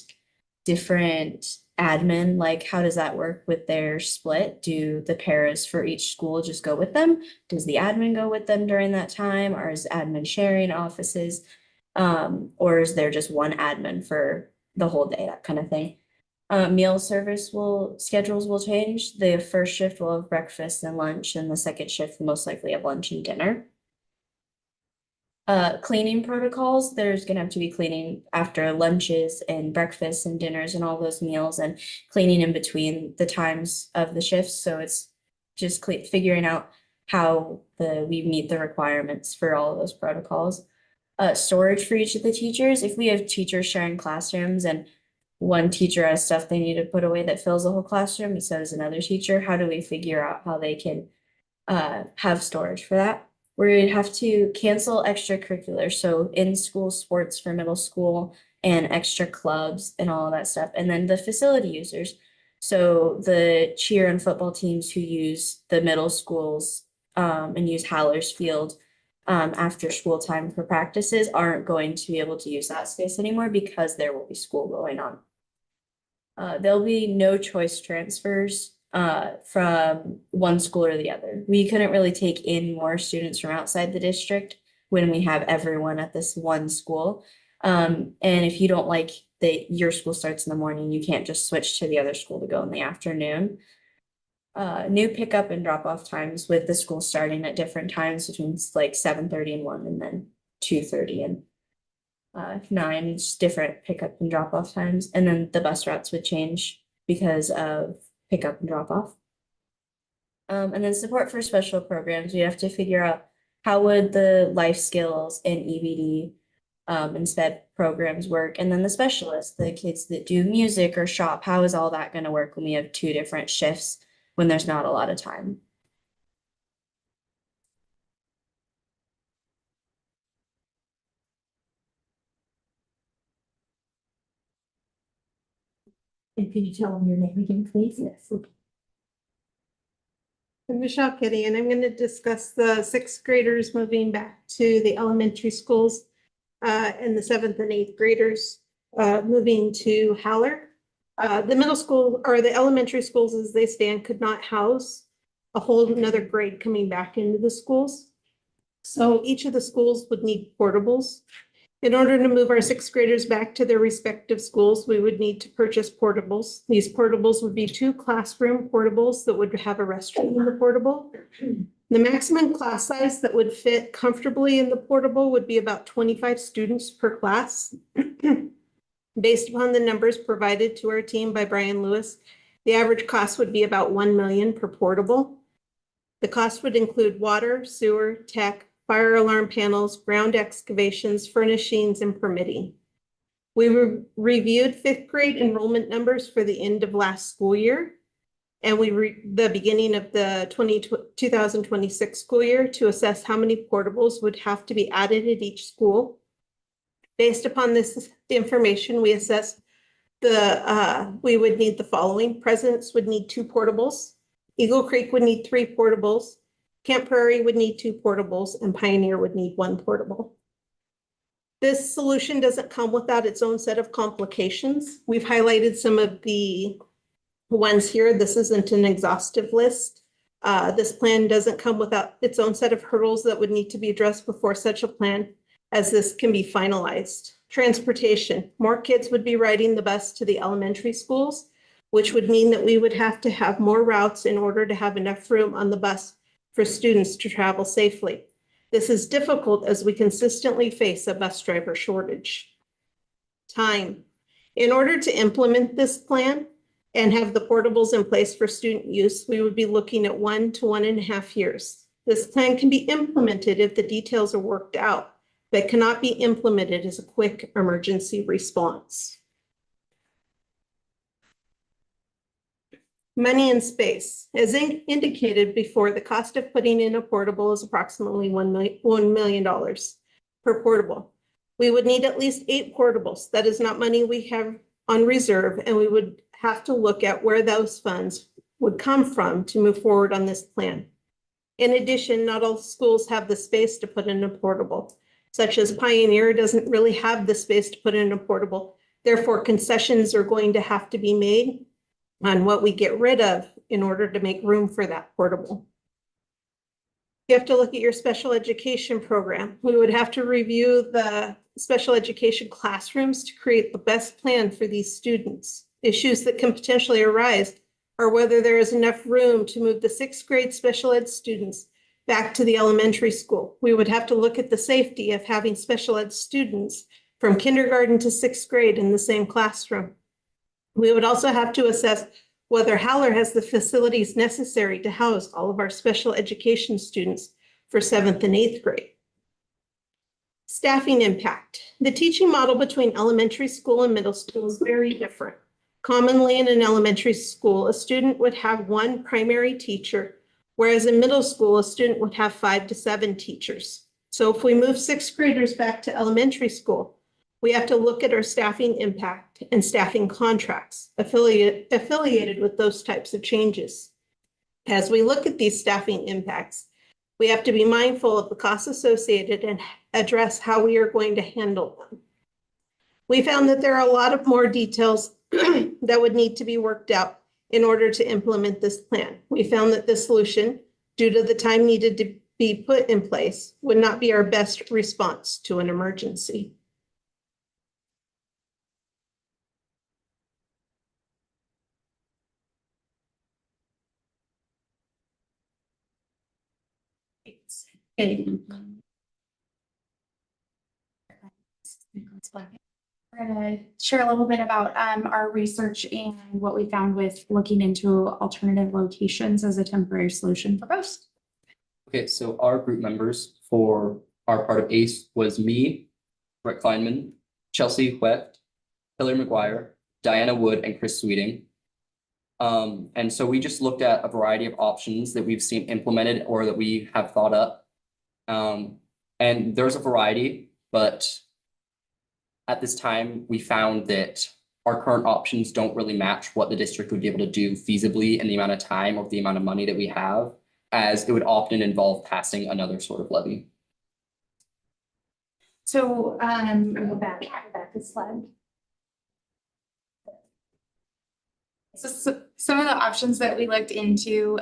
different admin, like how does that work with their split? Do the paras for each school just go with them? Does the admin go with them during that time? Or is admin sharing offices? Or is there just one admin for the whole day, that kind of thing? Meal service schedules will change. The first shift will have breakfast and lunch, and the second shift will most likely have lunch and dinner. Cleaning protocols, there's gonna have to be cleaning after lunches and breakfasts and dinners and all those meals, and cleaning in between the times of the shifts. So it's just figuring out how we meet the requirements for all of those protocols. Storage for each of the teachers. If we have teachers sharing classrooms and one teacher has stuff they need to put away that fills the whole classroom, and so does another teacher, how do we figure out how they can have storage for that? We'd have to cancel extracurriculars, so in-school sports for middle school and extra clubs and all of that stuff. And then the facility users, so the cheer and football teams who use the middle school's and use Howler's Field after school time for practices aren't going to be able to use that space anymore because there will be school going on. There'll be no choice transfers from one school or the other. We couldn't really take in more students from outside the district when we have everyone at this one school. And if you don't like that your school starts in the morning, you can't just switch to the other school to go in the afternoon. New pickup and drop off times with the school starting at different times between like 7:30 and 1 and then 2:30 and 9. It's just different pickup and drop off times. And then the bus routes would change because of pickup and drop off. And then support for special programs. We have to figure out how would the life skills and EBD and SPED programs work. And then the specialists, the kids that do music or shop, how is all that going to work when we have 2 different shifts when there's not a lot of time? And could you tell them your name again, please? Yes. I'm Michelle Kitty, and I'm going to discuss the sixth graders moving back to the elementary schools and the 7th and 8th graders moving to Howler. The middle school or the elementary schools as they stand could not house a whole another grade coming back into the schools. So each of the schools would need portables. In order to move our sixth graders back to their respective schools, we would need to purchase portables. These portables would be 2 classroom portables that would have a restroom in the portable. The maximum class size that would fit comfortably in the portable would be about 25 students per class. Based upon the numbers provided to our team by Brian Lewis, the average cost would be about $1 million per portable. The cost would include water, sewer, tech, fire alarm panels, ground excavations, furnishings, and permitting. We reviewed 5th grade enrollment numbers for the end of last school year, and the beginning of the 2026 school year to assess how many portables would have to be added at each school. Based upon this information, we assessed we would need the following. Presidents would need 2 portables. Eagle Creek would need 3 portables. Camp Prairie would need 2 portables, and Pioneer would need 1 portable. This solution doesn't come without its own set of complications. We've highlighted some of the ones here. This isn't an exhaustive list. This plan doesn't come without its own set of hurdles that would need to be addressed before such a plan as this can be finalized. Transportation. More kids would be riding the bus to the elementary schools, which would mean that we would have to have more routes in order to have enough room on the bus for students to travel safely. This is difficult as we consistently face a bus driver shortage. Time. In order to implement this plan and have the portables in place for student use, we would be looking at 1 to 1.5 years. This plan can be implemented if the details are worked out, but cannot be implemented as a quick emergency response. Money and space. As indicated before, the cost of putting in a portable is approximately $1 million per portable. We would need at least 8 portables. That is not money we have on reserve, and we would have to look at where those funds would come from to move forward on this plan. In addition, not all schools have the space to put in a portable, such as Pioneer doesn't really have the space to put in a portable. Therefore, concessions are going to have to be made on what we get rid of in order to make room for that portable. You have to look at your special education program. We would have to review the special education classrooms to create the best plan for these students. Issues that can potentially arise are whether there is enough room to move the 6th grade special ed students back to the elementary school. We would have to look at the safety of having special ed students from kindergarten to 6th grade in the same classroom. We would also have to assess whether Howler has the facilities necessary to house all of our special education students for 7th and 8th grade. Staffing impact. The teaching model between elementary school and middle school is very different. Commonly in an elementary school, a student would have 1 primary teacher, whereas in middle school, a student would have 5 to 7 teachers. So if we move 6th graders back to elementary school, we have to look at our staffing impact and staffing contracts affiliated with those types of changes. As we look at these staffing impacts, We have to be mindful of the costs associated and address how we are going to handle them. We found that there are a lot of more details that would need to be worked out in order to implement this plan. We found that this solution, due to the time needed to be put in place, would not be our best response to an emergency. We're gonna share a little bit about our research and what we found with looking into alternative locations as a temporary solution for ghosts. Okay, so our group members for our part of ACE was me, Brett Kleinman, Chelsea Weft, Hillary McGuire, Diana Wood, and Chris Sweeting. And so we just looked at a variety of options that we've seen implemented or that we have thought up. And there's a variety, but at this time, we found that our current options don't really match what the district would be able to do feasibly in the amount of time or the amount of money that we have, as it would often involve passing another sort of levy. So go back a slide. So some of the options that we looked into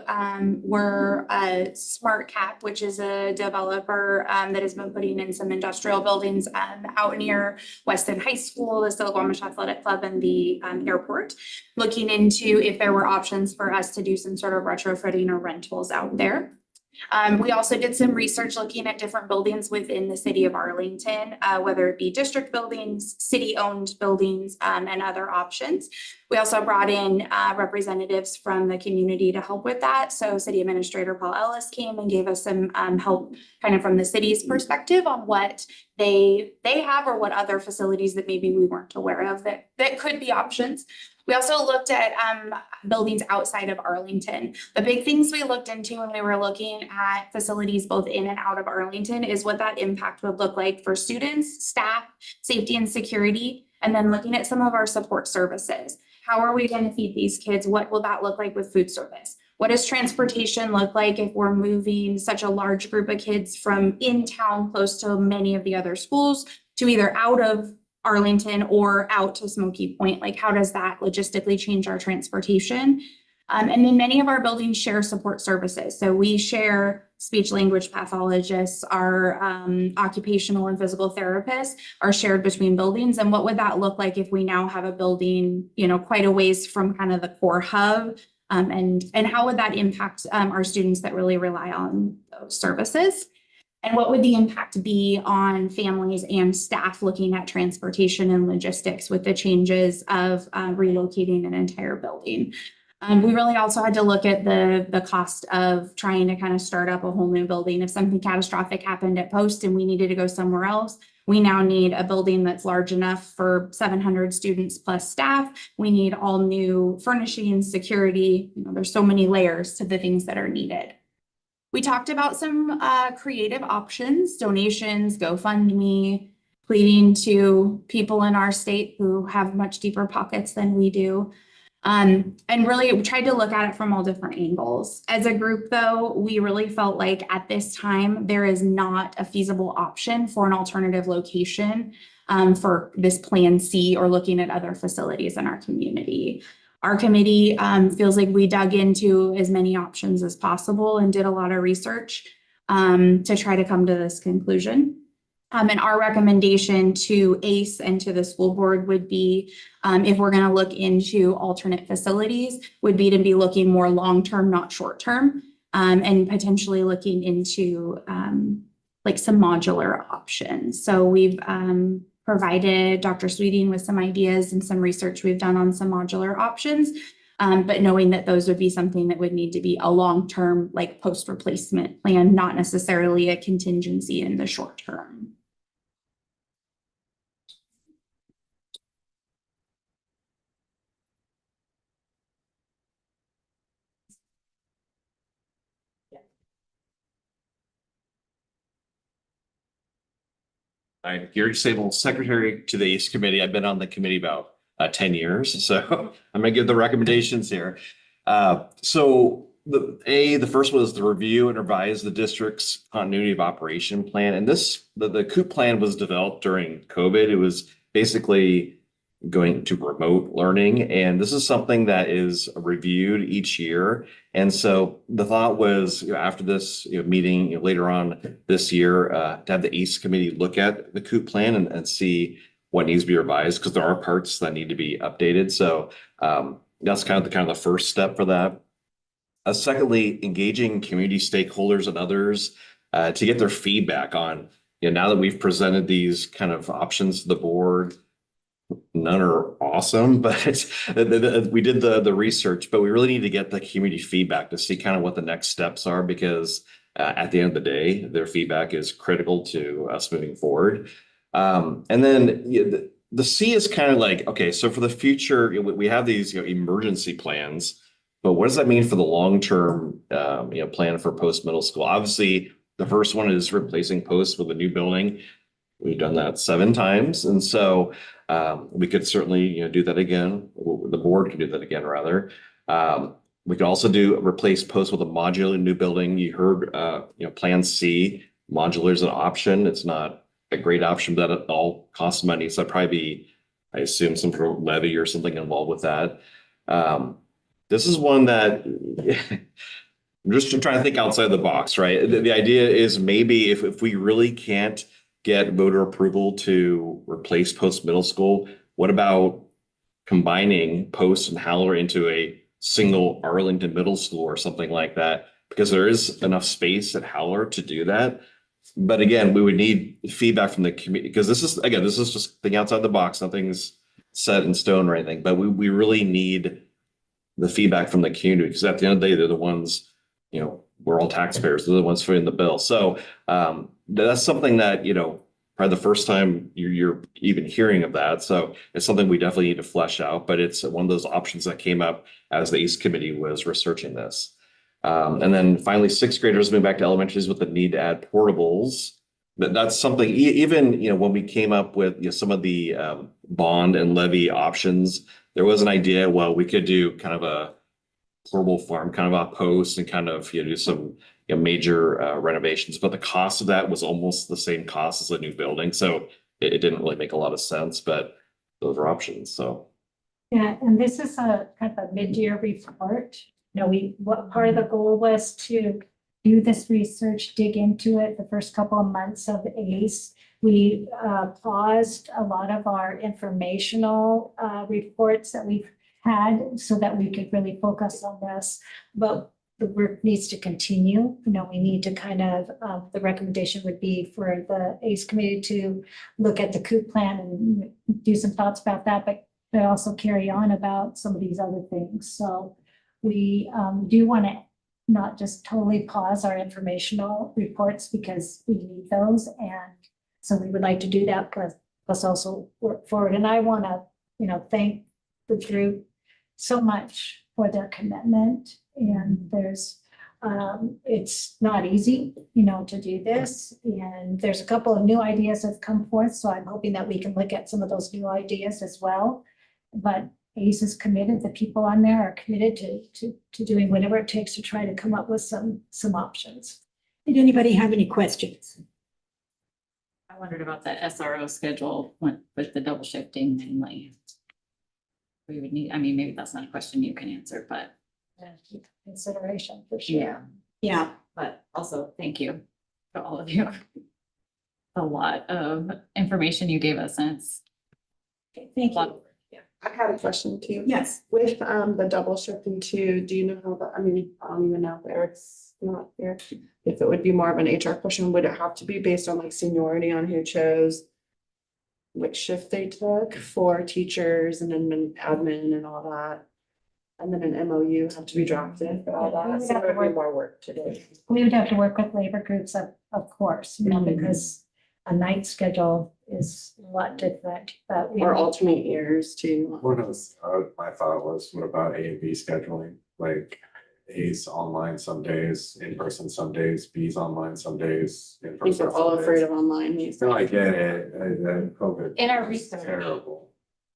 were Smart Cap, which is a developer that has been putting in some industrial buildings out near Weston High School, the Stillaguamish Athletic Club, and the airport, looking into if there were options for us to do some sort of retrofitting or rentals out there. We also did some research looking at different buildings within the city of Arlington, whether it be district buildings, city-owned buildings, and other options. We also brought in representatives from the community to help with that. So City Administrator Paul Ellis came and gave us some help kind of from the city's perspective on what they have or what other facilities that maybe we weren't aware of that could be options. We also looked at buildings outside of Arlington. The big things we looked into when we were looking at facilities both in and out of Arlington is what that impact would look like for students, staff, safety and security, and then looking at some of our support services. How are we going to feed these kids? What will that look like with food service? What does transportation look like if we're moving such a large group of kids from in town close to many of the other schools to either out of Arlington or out to Smoky Point? Like, how does that logistically change our transportation? And then many of our buildings share support services. So we share speech language pathologists, our occupational and physical therapists are shared between buildings. And what would that look like if we now have a building, you know, quite a ways from kind of the core hub? And how would that impact our students that really rely on those services? And what would the impact be on families and staff looking at transportation and logistics with the changes of relocating an entire building? We really also had to look at the cost of trying to kind of start up a whole new building. If something catastrophic happened at Post and we needed to go somewhere else, we now need a building that's large enough for 700 students plus staff. We need all new furnishings, security. You know, there's so many layers to the things that are needed. We talked about some creative options, donations, GoFundMe, pleading to people in our state who have much deeper pockets than we do. And really we tried to look at it from all different angles. As a group, though, we really felt like at this time, there is not a feasible option for an alternative location for this Plan C or looking at other facilities in our community. Our committee feels like we dug into as many options as possible and did a lot of research to try to come to this conclusion. And our recommendation to ACE and to the school board would be, if we're going to look into alternate facilities, would be to be looking more long-term, not short-term, and potentially looking into like some modular options. So we've provided Dr. Sweeting with some ideas and some research we've done on some modular options, but knowing that those would be something that would need to be a long-term, like post-replacement plan, not necessarily a contingency in the short term. I'm Gary Sable, Secretary to the ACE Committee. I've been on the committee about 10 years, so I'm gonna give the recommendations here. So the first one is to review and revise the district's continuity of operation plan. And the COOP plan was developed during COVID. It was basically going to remote learning. And this is something that is reviewed each year. And so the thought was, after this meeting later on this year, to have the ACE committee look at the COOP plan and see what needs to be revised, because there are parts that need to be updated. So that's kind of the first step for that. Secondly, engaging community stakeholders and others to get their feedback on, now that we've presented these kind of options to the board, none are awesome, but we did the research, but we really need to get the community feedback to see kind of what the next steps are, because at the end of the day, their feedback is critical to us moving forward. And then the C is kind of like, okay, so for the future, we have these emergency plans, but what does that mean for the long-term plan for post middle school? Obviously, the first one is replacing post with a new building. We've done that 7 times, and so we could certainly do that again. The board can do that again, rather. We could also replace post with a modular new building. You heard Plan C, modular is an option. It's not a great option, but it all costs money. So that'd probably be, I assume, some sort of levy or something involved with that. This is one that I'm just trying to think outside the box, right? The idea is maybe if we really can't get voter approval to replace post middle school, what about combining post and Howler into a single Arlington middle school or something like that? Because there is enough space at Howler to do that. But again, we would need feedback from the community, because this is just thinking outside the box. Nothing's set in stone or anything, but we really need the feedback from the community, because at the end of the day, they're the ones, we're all taxpayers. They're the ones footing the bill. So that's something that, probably the first time you're even hearing of that. So it's something we definitely need to flesh out, but it's one of those options that came up as the ACE committee was researching this. And then finally, 6th graders moving back to elementaries with the need to add portables. That's something, even, when we came up with some of the bond and levy options, there was an idea, well, we could do kind of a portable farm, kind of a post, and kind of do some major renovations, but the cost of that was almost the same cost as a new building. So it didn't really make a lot of sense, but those are options. So. Yeah, and this is a kind of a mid-year report. What part of the goal was to do this research, dig into it the first couple of months of ACE. We paused a lot of our informational reports that we've had so that we could really focus on this. But the work needs to continue. We need to kind of, the recommendation would be for the ACE committee to look at the COOP plan and do some thoughts about that, but also carry on about some of these other things. So we do want to not just totally pause our informational reports, because we need those. And so we would like to do that, plus also work forward. And I want to, thank the group so much for their commitment. And it's not easy, to do this. And there's a couple of new ideas that have come forth. So I'm hoping that we can look at some of those new ideas as well. But ACE is committed, the people on there are committed to doing whatever it takes to try to come up with some options. Did anybody have any questions? I wondered about the SRO schedule with the double shifting mainly. We would need, maybe that's not a question you can answer, but. Consideration for sure. Yeah. But also, thank you to all of you. A lot of information you gave us, and it's. Thank you. I had a question too. Yes. With the double shifting too, do you know how that, I don't even know if Eric's not here. If it would be more of an HR question, would it have to be based on like seniority on who chose which shift they took for teachers and admin and all that? And then an MOU have to be drafted for all that, so there would be more work to do. We would have to work with labor groups, of course, because a night schedule is a lot different, but we. Or alternate years too. What was, my thought was, what about A and B scheduling? Like A's online some days, in person some days, B's online some days, in I think person. we're all afraid of online. No, I get it, COVID. In our is research. Terrible.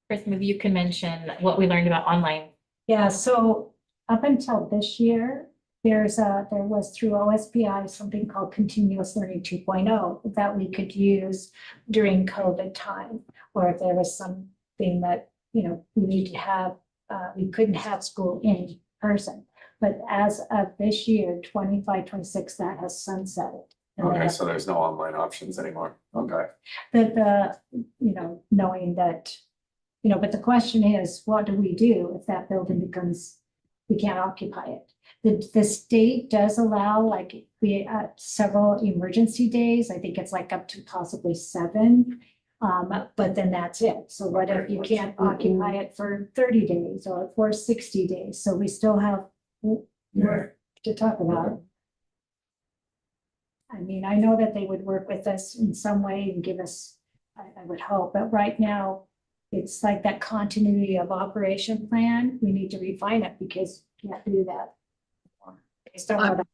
Chris, maybe you can mention what we learned about online. Yeah, so up until this year, there was through OSPI something called Continuous Learning 2.0 that we could use during COVID time, or if there was something that, we need to have, we couldn't have school in person. But as of this year, 25, 26, that has sunsetted. And Okay, that- so there's no online options anymore. Okay. knowing that, but the question is, what do we do if that building becomes, we can't occupy it? The state does allow several emergency days. I think it's like up to possibly 7. But then that's it. So what if you can't occupy it for 30 days or for 60 days? So we still have work to talk about. I mean, I know that they would work with us in some way and give us, I would hope, but right now, it's like that continuity of operation plan. We need to refine it because you can't do that. Based on what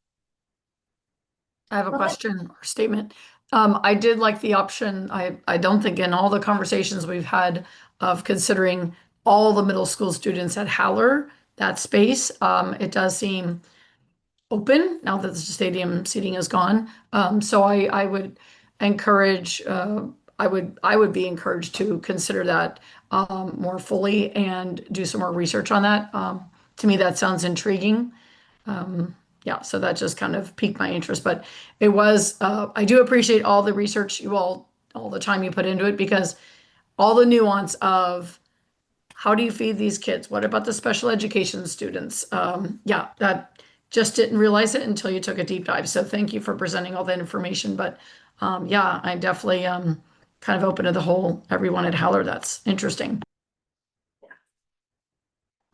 I have a question or statement. I did like the option. I don't think in all the conversations we've had of considering all the middle school students at Haller, that space, it does seem open now that the stadium seating is gone. So I would encourage, I would be encouraged to consider that more fully and do some more research on that. To me, that sounds intriguing. Yeah, so that just kind of piqued my interest, but it was, I do appreciate all the research all the time you put into it, because all the nuance of how do you feed these kids? What about the special education students? Yeah, that just didn't realize it until you took a deep dive. So thank you for presenting all that information. But yeah, I definitely kind of open to the whole, everyone at Haller. That's interesting.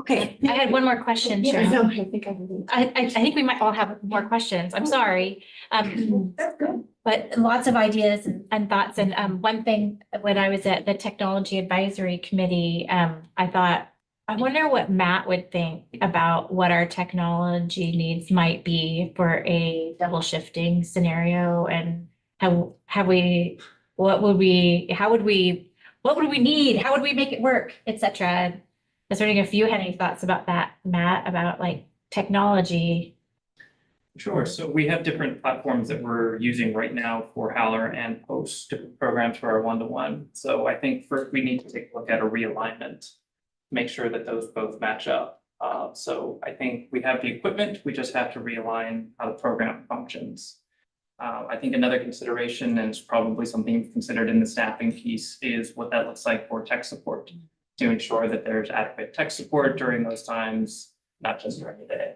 Okay, I had one more question, Yeah, Cheryl. I I think we might all have more questions. I'm sorry. That's good. But lots of ideas and thoughts. And one thing, when I was at the Technology Advisory Committee, I thought, I wonder what Matt would think about what our technology needs might be for a double shifting scenario, and what would we need? How would we make it work, et cetera. I was wondering if you had any thoughts about that, Matt, about like technology. Sure. So we have different platforms that we're using right now for Haller and post different programs for our one-to-one. So I think first we need to take a look at a realignment, make sure that those both match up. So I think we have the equipment, we just have to realign how the program functions. I think another consideration, and it's probably something you've considered in the staffing piece, is what that looks like for tech support, to ensure that there's adequate tech support during those times, not just during the day.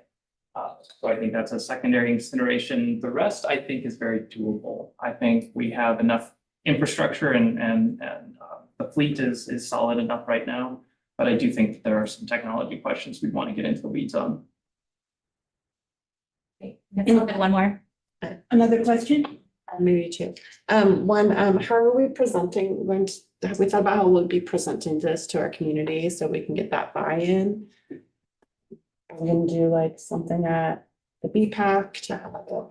So I think that's a secondary consideration. The rest, I think, is very doable. I think we have enough infrastructure and the fleet is solid enough right now. But I do think that there are some technology questions we'd want to get into the weeds on. One more. Another question? Maybe 2. One, how are we presenting, have we thought about how we'll be presenting this to our community so we can get that buy-in? We're gonna do like something at the BPAC to have a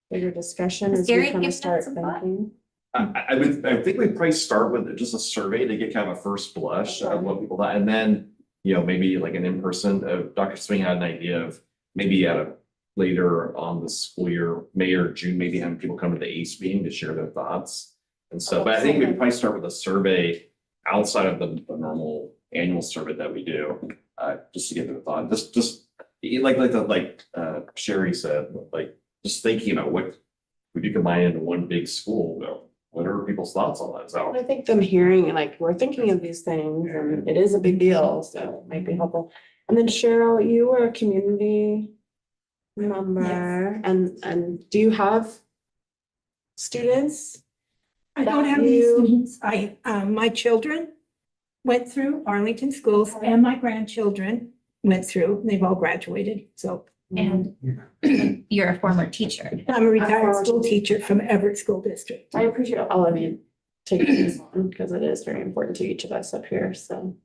bigger discussion as we kind of start thinking. I think we'd probably start with just a survey to get kind of a first blush of what people thought, and then, maybe like an in-person, Dr. Swing had an idea of maybe at a later on the school year, May or June, maybe having people come to the ACE meeting to share their thoughts. And so, but I think we'd probably start with a survey outside of the normal annual survey that we do, just to get their thought, just like Sherry said, like, just thinking about what we do combine into one big school, what are people's thoughts on that? So I think them hearing, like, we're thinking of these things and it is a big deal, so it might be helpful. And then Cheryl, you were a community member, and do you have students? I don't have any students. My children went through Arlington schools and my grandchildren went through, they've all graduated, so. And you're a former teacher. I'm a retired school teacher from Everett School District. I appreciate all of you taking this on because it is very important to each of us up here, so.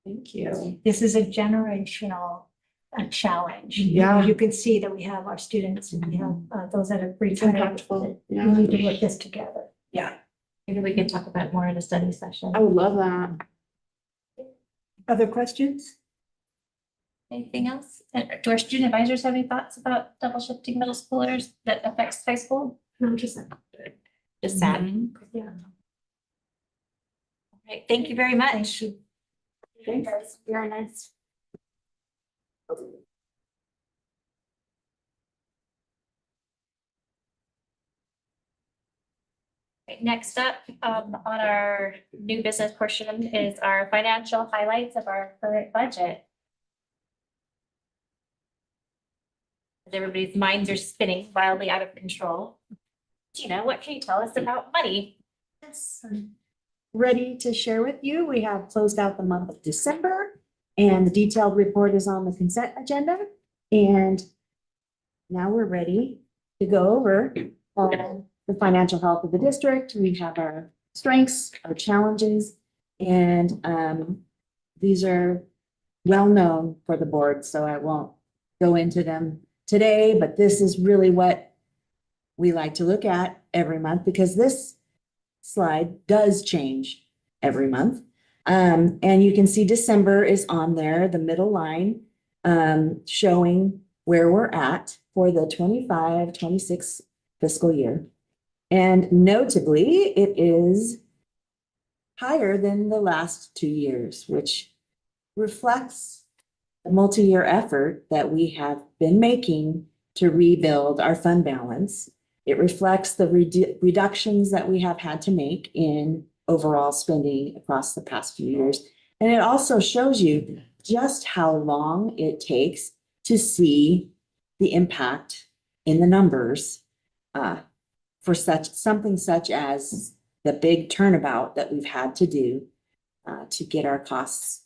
Thank you. This is a generational challenge. Yeah. You can see that we have our students and we have those that are retired. Impactful, yeah. We need to work this together. Yeah. Maybe we could talk about more in a study session. I would love that. Other questions? Anything else? And do our student advisors have any thoughts about double shifting middle schoolers that affects high school? No, just. Just sad. Yeah. All right, thank you very much. Thanks. Very nice. Right, next up, on our new business portion is our financial highlights of our current budget. As everybody's minds are spinning wildly out of control. Gina, what can you tell us about money? Yes, I'm ready to share with you. We have closed out the month of December and the detailed report is on the consent agenda. And now we're ready to go over the financial health of the district. We have our strengths, our challenges, and these are well known for the board, so I won't go into them today, but this is really what we like to look at every month because this slide does change every month. And you can see December is on there, the middle line, showing where we're at for the 25-26 fiscal year. And notably, it is higher than the last 2 years, which reflects the multi-year effort that we have been making to rebuild our fund balance. It reflects the reductions that we have had to make in overall spending across the past few years. And it also shows you just how long it takes to see the impact in the numbers for something such as the big turnabout that we've had to do to get our costs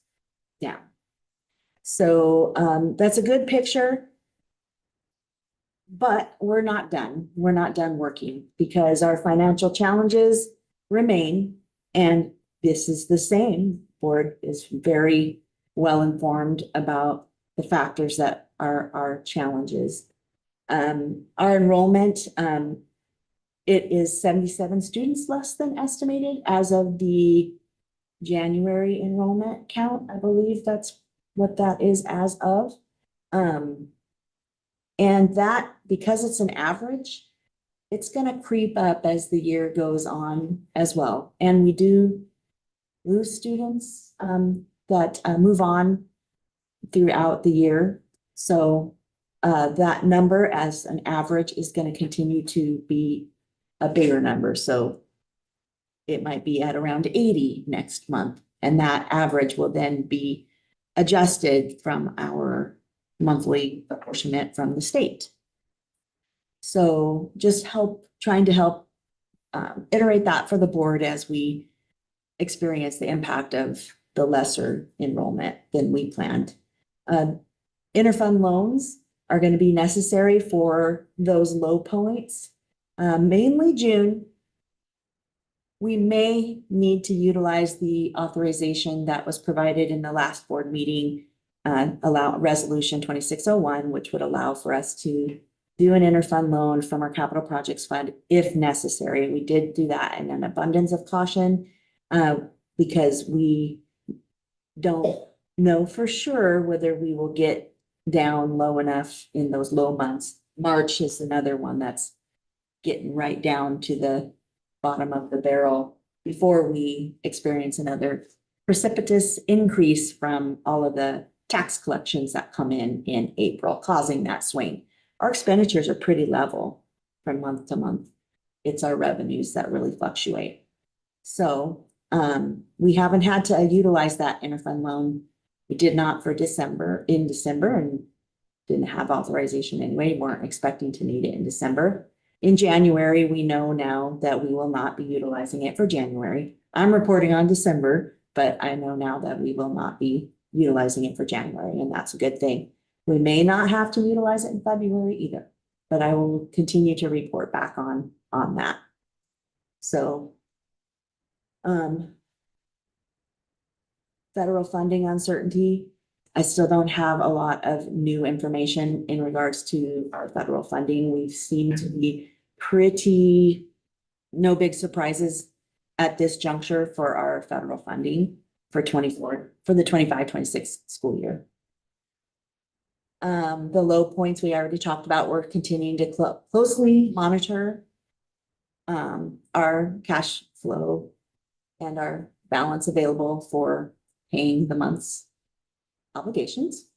down. So that's a good picture. But we're not done. We're not done working because our financial challenges remain. And this is the same. Board is very well informed about the factors that are our challenges. Our enrollment, it is 77 students less than estimated as of the January enrollment count. I believe that's what that is as of. And that, because it's an average, it's going to creep up as the year goes on as well. And we do lose students that move on throughout the year. So that number as an average is going to continue to be a bigger number. So it might be at around 80 next month. And that average will then be adjusted from our monthly apportionment from the state. So just trying to help iterate that for the board as we experience the impact of the lesser enrollment than we planned. Interfund loans are going to be necessary for those low points, mainly June. We may need to utilize the authorization that was provided in the last board meeting, allow resolution 2601, which would allow for us to do an interfund loan from our capital projects fund if necessary. We did do that in an abundance of caution because we don't know for sure whether we will get down low enough in those low months. March is another one that's getting right down to the bottom of the barrel before we experience another precipitous increase from all of the tax collections that come in April, causing that swing. Our expenditures are pretty level from month to month. It's our revenues that really fluctuate. So we haven't had to utilize that interfund loan. We did not for in December and didn't have authorization anyway. Weren't expecting to need it in December. In January, we know now that we will not be utilizing it for January. I'm reporting on December, but I know now that we will not be utilizing it for January, and that's a good thing. We may not have to utilize it in February either, but I will continue to report back on that. So federal funding uncertainty. I still don't have a lot of new information in regards to our federal funding. We seem to be no big surprises at this juncture for our federal funding for the 25-26 school year. The low points we already talked about, we're continuing to closely monitor our cash flow and our balance available for paying the month's obligations.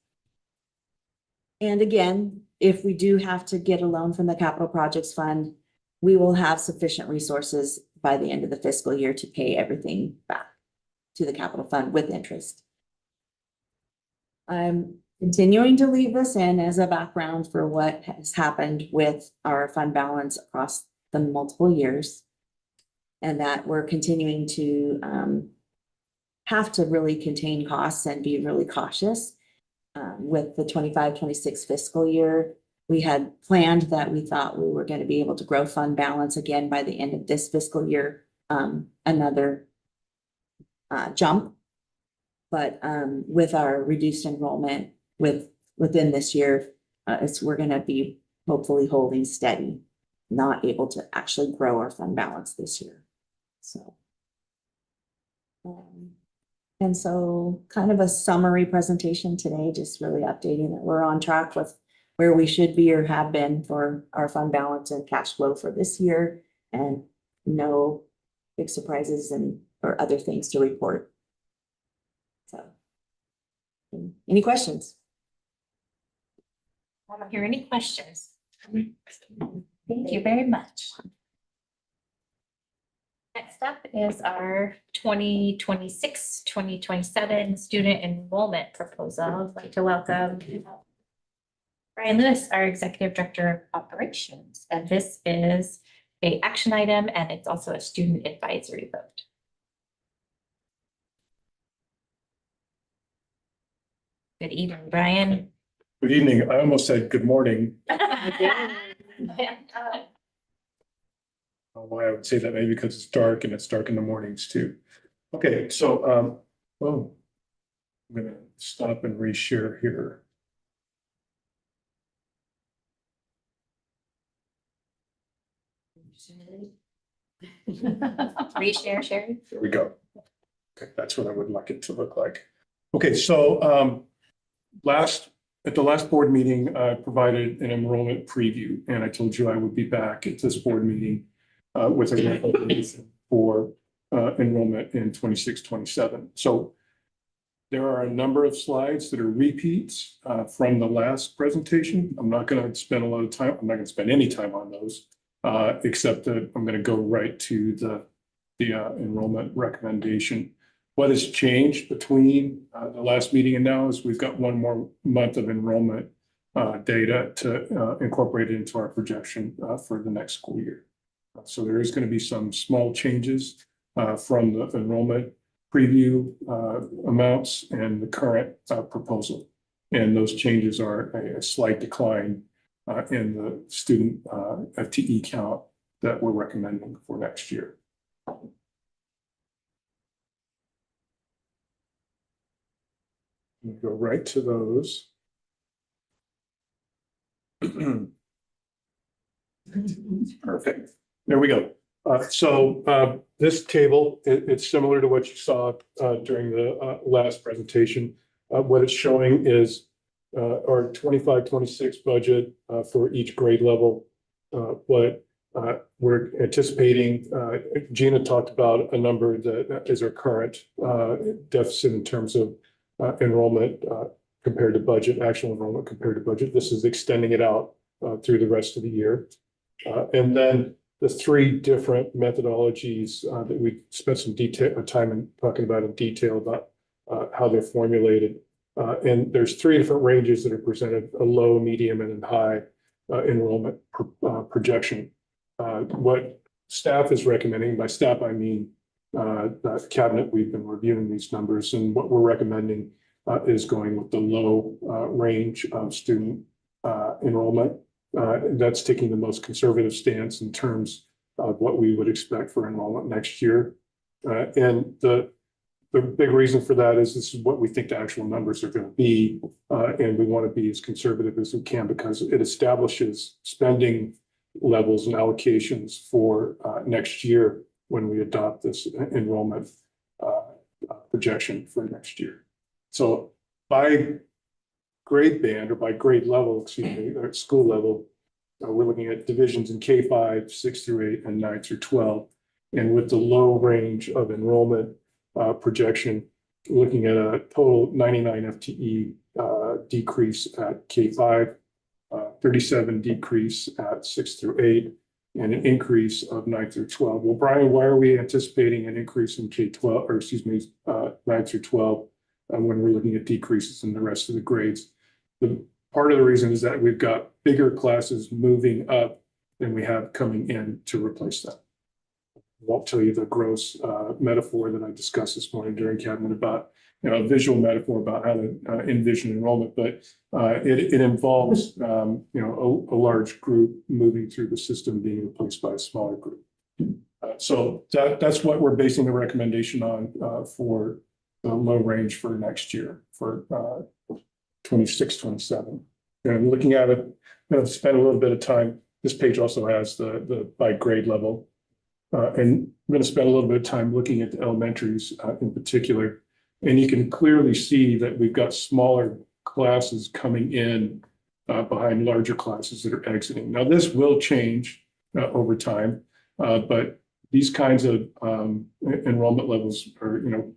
And again, if we do have to get a loan from the Capital Projects Fund, we will have sufficient resources by the end of the fiscal year to pay everything back to the capital fund with interest. I'm continuing to leave this in as a background for what has happened with our fund balance across the multiple years. And that we're continuing to have to really contain costs and be really cautious. With the 25-26 fiscal year, we had planned that we thought we were going to be able to grow fund balance again by the end of this fiscal year, another jump. But with our reduced enrollment within this year, we're going to be hopefully holding steady, not able to actually grow our fund balance this year. So. And so kind of a summary presentation today, just really updating that we're on track with where we should be or have been for our fund balance and cash flow for this year, and no big surprises or other things to report. So, any questions? I don't hear any questions. Thank you very much. Next up is our 2026-2027 student enrollment proposal. I'd like to welcome Brian Lewis, our Executive Director of Operations. And this is an action item, and it's also a student advisory vote. Good evening, Brian. Good evening. I almost said good morning. Why I would say that, maybe because it's dark and it's dark in the mornings too. Okay, so I'm gonna stop and reshare here. Reshare, Sherry. There we go. Okay, that's what I would like it to look like. Okay, so at the last board meeting, I provided an enrollment preview, and I told you I would be back at this board meeting with a recommendation for enrollment in 26-27. So there are a number of slides that are repeats from the last presentation. I'm not going to spend a lot of time. I'm not going to spend any time on those, except that I'm going to go right to the enrollment recommendation. What has changed between the last meeting and now is we've got one more month of enrollment data to incorporate into our projection for the next school year. So there is going to be some small changes from the enrollment preview amounts and the current proposal. And those changes are a slight decline in the student FTE count that we're recommending for next year. Go right to those. Perfect. There we go. So this table, it's similar to what you saw during the last presentation. What it's showing is our 25-26 budget for each grade level. What we're anticipating, Gina talked about a number that is our current deficit in terms of enrollment compared to budget, actual enrollment compared to budget. This is extending it out through the rest of the year. And then the three different methodologies that we spent some time in talking about in detail about how they're formulated. And there's three different ranges that are presented: a low, medium, and a high enrollment projection. What staff is recommending, by staff I mean the cabinet, we've been reviewing these numbers, and what we're recommending is going with the low range of student enrollment. That's taking the most conservative stance in terms of what we would expect for enrollment next year. And the big reason for that is this is what we think the actual numbers are going to be. And we want to be as conservative as we can because it establishes spending levels and allocations for next year when we adopt this enrollment projection for next year. So by grade band or by grade level, excuse me, or school level, we're looking at divisions in K-5, 6 through 8, and 9 through 12. And with the low range of enrollment projection, looking at a total 99 FTE decrease at K-5, 37 decrease at 6 through 8, and an increase of 9 through 12. Well, Brian, why are we anticipating an increase in K-12, or excuse me, 9 through 12 when we're looking at decreases in the rest of the grades? The part of the reason is that we've got bigger classes moving up than we have coming in to replace them. I won't tell you the gross metaphor that I discussed this morning during cabinet about, a visual metaphor about how to envision enrollment, but it involves, a large group moving through the system being replaced by a smaller group. So that's what we're basing the recommendation on for the low range for next year for 26, 27. And looking at it, I'm going to spend a little bit of time. This page also has the by grade level. And I'm going to spend a little bit of time looking at the elementaries in particular. And you can clearly see that we've got smaller classes coming in behind larger classes that are exiting. Now, this will change over time, but these kinds of enrollment levels are,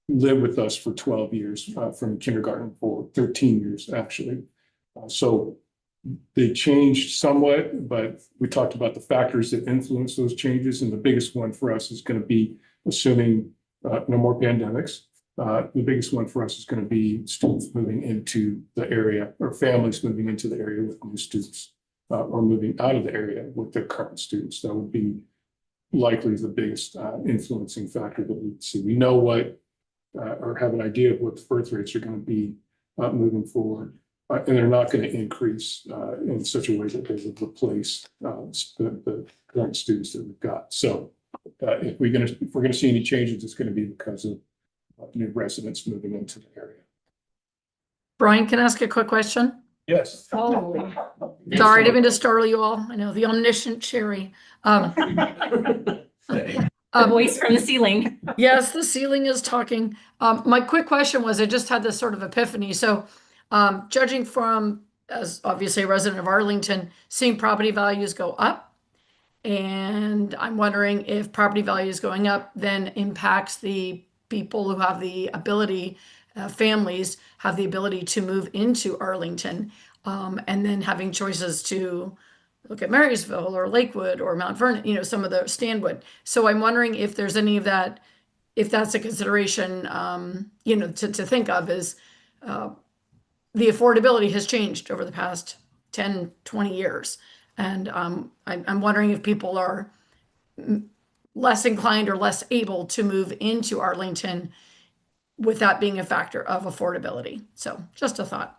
live with us for 12 years from kindergarten for 13 years, actually. So they changed somewhat, but we talked about the factors that influence those changes. And the biggest one for us is going to be, assuming no more pandemics, the biggest one for us is going to be students moving into the area or families moving into the area with new students or moving out of the area with their current students. That would be likely the biggest influencing factor that we see. We know what or have an idea of what the birth rates are going to be moving forward. And they're not going to increase in such a way that they would replace the current students that we've got. So if we're going to see any changes, it's going to be because of new residents moving into the area. Brian, can I ask a quick question? Yes. Oh, sorry, I didn't mean to startle you all. I know the omniscient Sherry. A voice from the ceiling. Yes, the ceiling is talking. My quick question was, I just had this sort of epiphany. So judging from, as obviously a resident of Arlington, seeing property values go up. And I'm wondering if property values going up then impacts the people who have the ability, families have the ability to move into Arlington, and then having choices to look at Marysville or Lakewood or Mount Vernon, some of the Stanwood. So I'm wondering if there's any of that, if that's a consideration, to think of is the affordability has changed over the past 10, 20 years. And I'm wondering if people are less inclined or less able to move into Arlington with that being a factor of affordability. So just a thought.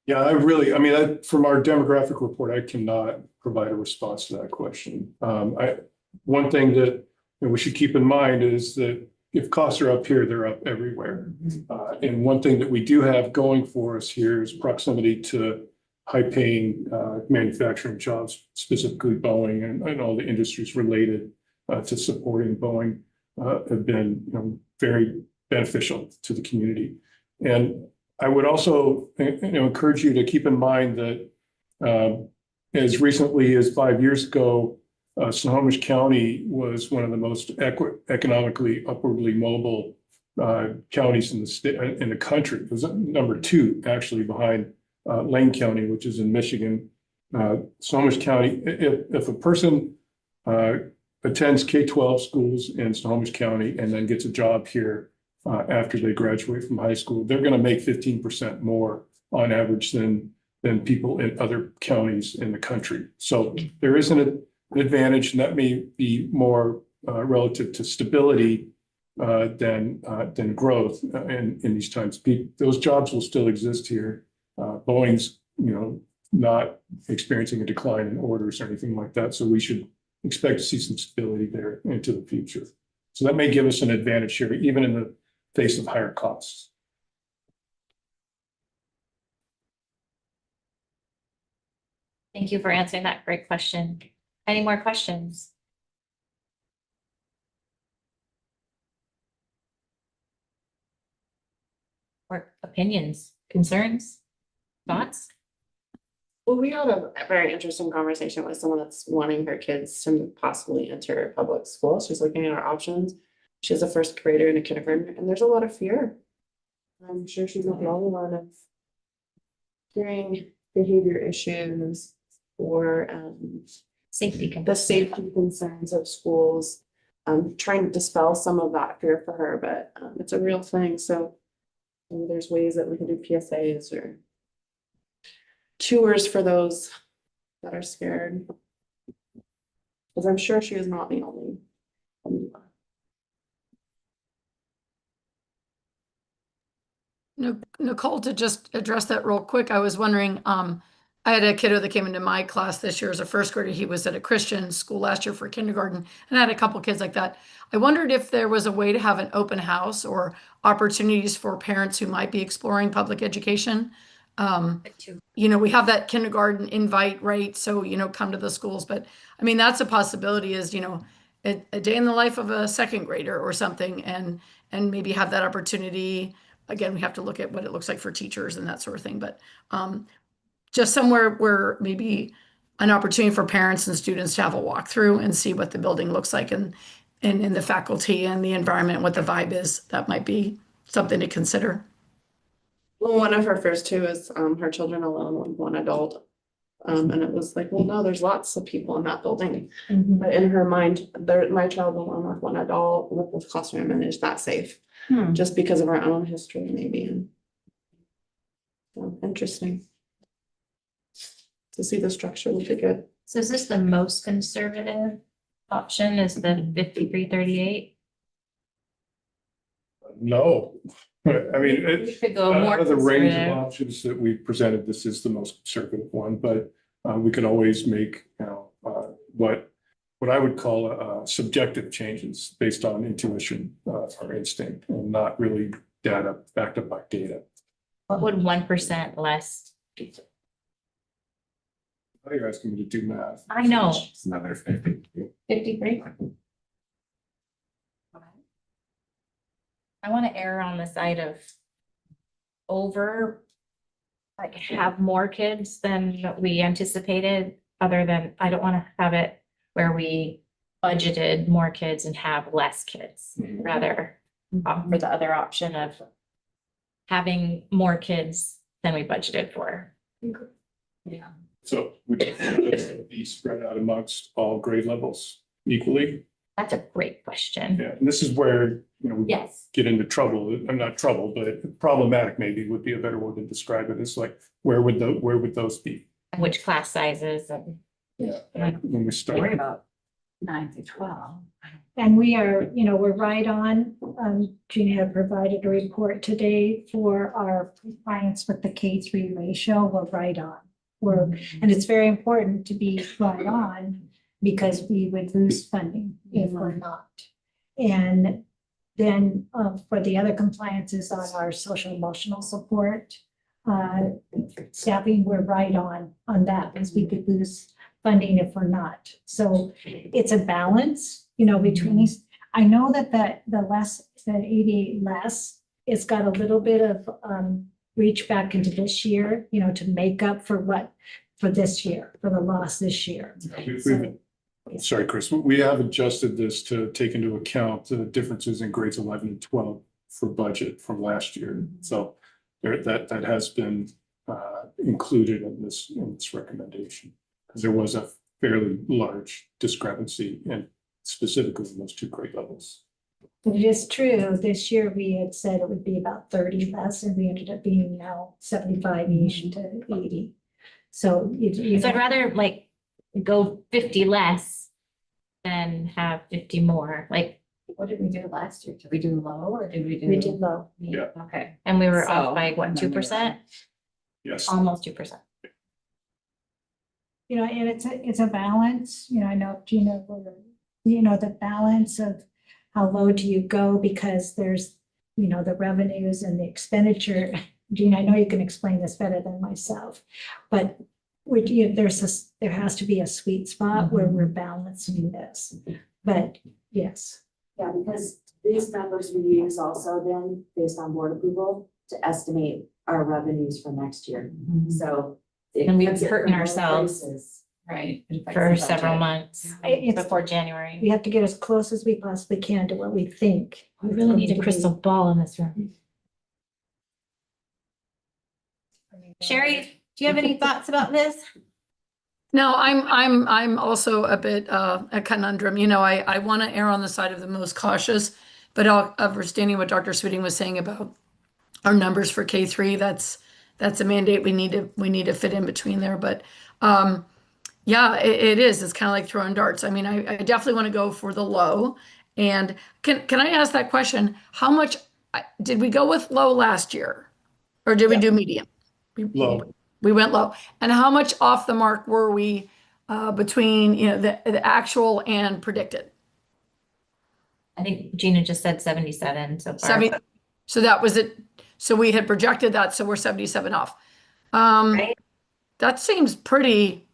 Yeah, from our demographic report, I cannot provide a response to that question. One thing that we should keep in mind is that if costs are up here, they're up everywhere. And one thing that we do have going for us here is proximity to high-paying manufacturing jobs, specifically Boeing and all the industries related to supporting Boeing have been very beneficial to the community. And I would also encourage you to keep in mind that as recently as 5 years ago, Snohomish County was one of the most economically upwardly mobile counties in the state, in the country. It was number 2, actually, behind Lane County, which is in Michigan. Snohomish County, if a person attends K-12 schools in Snohomish County and then gets a job here after they graduate from high school, they're going to make 15% more on average than people in other counties in the country. So there is an advantage, and that may be more relative to stability than growth in these times. Those jobs will still exist here. Boeing's, not experiencing a decline in orders or anything like that. So we should expect to see some stability there into the future. So that may give us an advantage here, even in the face of higher costs. Thank you for answering that great question. Any more questions? Or opinions? concerns, thoughts? Well, we had a very interesting conversation with someone that's wanting her kids to possibly enter public school. She's looking at our options. She has a first grader and a kindergarten, and there's a lot of fear. I'm sure she's not the only one of hearing behavior issues or the safety concerns of schools. Trying to dispel some of that fear for her, but it's a real thing. So there's ways that we can do PSAs or tours for those that are scared. Because I'm sure she is not the only one. Nicole, to just address that real quick, I was wondering, I had a kiddo that came into my class this year as a first grader. He was at a Christian school last year for kindergarten, and I had a couple kids like that. I wondered if there was a way to have an open house or opportunities for parents who might be exploring public education. We have that kindergarten invite, right? So, come to the schools, but I mean, that's a possibility is, a day in the life of a second grader or something, and maybe have that opportunity. Again, we have to look at what it looks like for teachers and that sort of thing, but just somewhere where maybe an opportunity for parents and students to have a walkthrough and see what the building looks like and the faculty and the environment, what the vibe is, that might be something to consider. Well, one of her first two is her children alone with one adult. And it was like, well, no, there's lots of people in that building. But in her mind, my child alone with one adult with this classroom and is that safe? Just because of our own history, maybe. So, interesting. To see the structure would be good. So is this the most conservative option, is the 5338? No, I mean, We could go more out of the range of conservative. options that we presented, this is the most conservative one, but we could always make, what I would call subjective changes based on intuition or instinct, and not really data backed up by data. What would 1% less? Now you're asking me to do math. I know. It's another 50. 53? I want to err on the side of have more kids than we anticipated, other than, I don't want to have it where we budgeted more kids and have less kids, rather opt for the other option of having more kids than we budgeted for. Yeah. So would it be spread out amongst all grade levels equally? That's a great question. Yeah, and this is where, we Yes. get into trouble. I'm not trouble, but problematic maybe would be a better word to describe it. It's like, where would those be? Which class sizes and. Yeah. When we start. about 9 through 12. And we are, we're right on. Gina had provided a report today for our compliance with the K-3 ratio. We're right on. And it's very important to be right on because we would lose funding if we're not. And then for the other compliances on our social emotional support, staffing, we're right on that because we could lose funding if we're not. So it's a balance, between these. I know that the 88 less, it's got a little bit of reach back into this year, to make up for this year, for the loss this year. Sorry, Chris, we have adjusted this to take into account the differences in grades 11 and 12 for budget from last year. So that has been included in this recommendation. Because there was a fairly large discrepancy and specifically in those two grade levels. But it is true, this year we had said it would be about 30 less and we ended up being now 75-ish to 80. So So I'd rather go 50 less than have 50 more, What did we do last year? Did we do low or did we do? We did low. Yeah. Okay. and we were So, off by what, and then we were- 2%? Yes. Almost 2%. And it's a balance, I know Gina, the balance of how low do you go because there's, the revenues and the expenditure. Gina, I know you can explain this better than myself, but there has to be a sweet spot where we're balancing this. But yes. Yeah, because these numbers we use also then based on board approval. to estimate our revenues for next year. So. it And we've cuts it hurting from both ourselves. places. Right, It affects for the several budget. months It's- before January. We have to get as close as we possibly can to what we think. We really need a crystal ball in this room. Sherry, do you have any thoughts about this? No, I'm also a bit a conundrum. You know, I want to err on the side of the most cautious, but understanding what Dr. Sweeting was saying about our numbers for K3, that's a mandate we need to fit in between there. But yeah, it is. It's kind of like throwing darts. I mean, I definitely want to go for the low. And can I ask that question? How much did we go with low last year, or did we do medium? Low. We went low. And how much off the mark were we between, you know, the actual and predicted? I think Gina just said 77 so far. 70. So that was it. So we had projected that, so we're 77 off. Right. That seems pretty.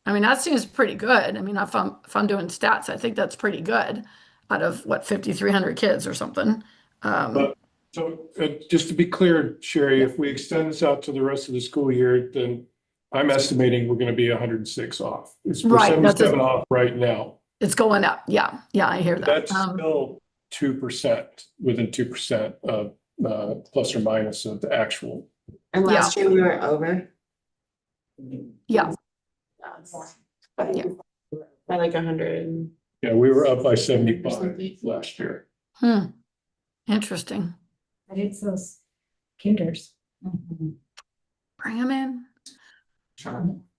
I mean, that seems pretty good. I mean, if I'm doing stats, I think that's pretty good out of what 5,300 kids or something. So just to be clear, Sherry, if we extend this out to the rest of the school year, then I'm estimating we're going to be 106 off. It's we're Right, that's 77 off right now. It's going up. Yeah, I hear that. That's still 2%, within 2% of plus or minus of the actual. And last year we were over. Yeah. By like 100. Yeah, we were up by 75 last year. Interesting. But it's those kinders. Bring them in.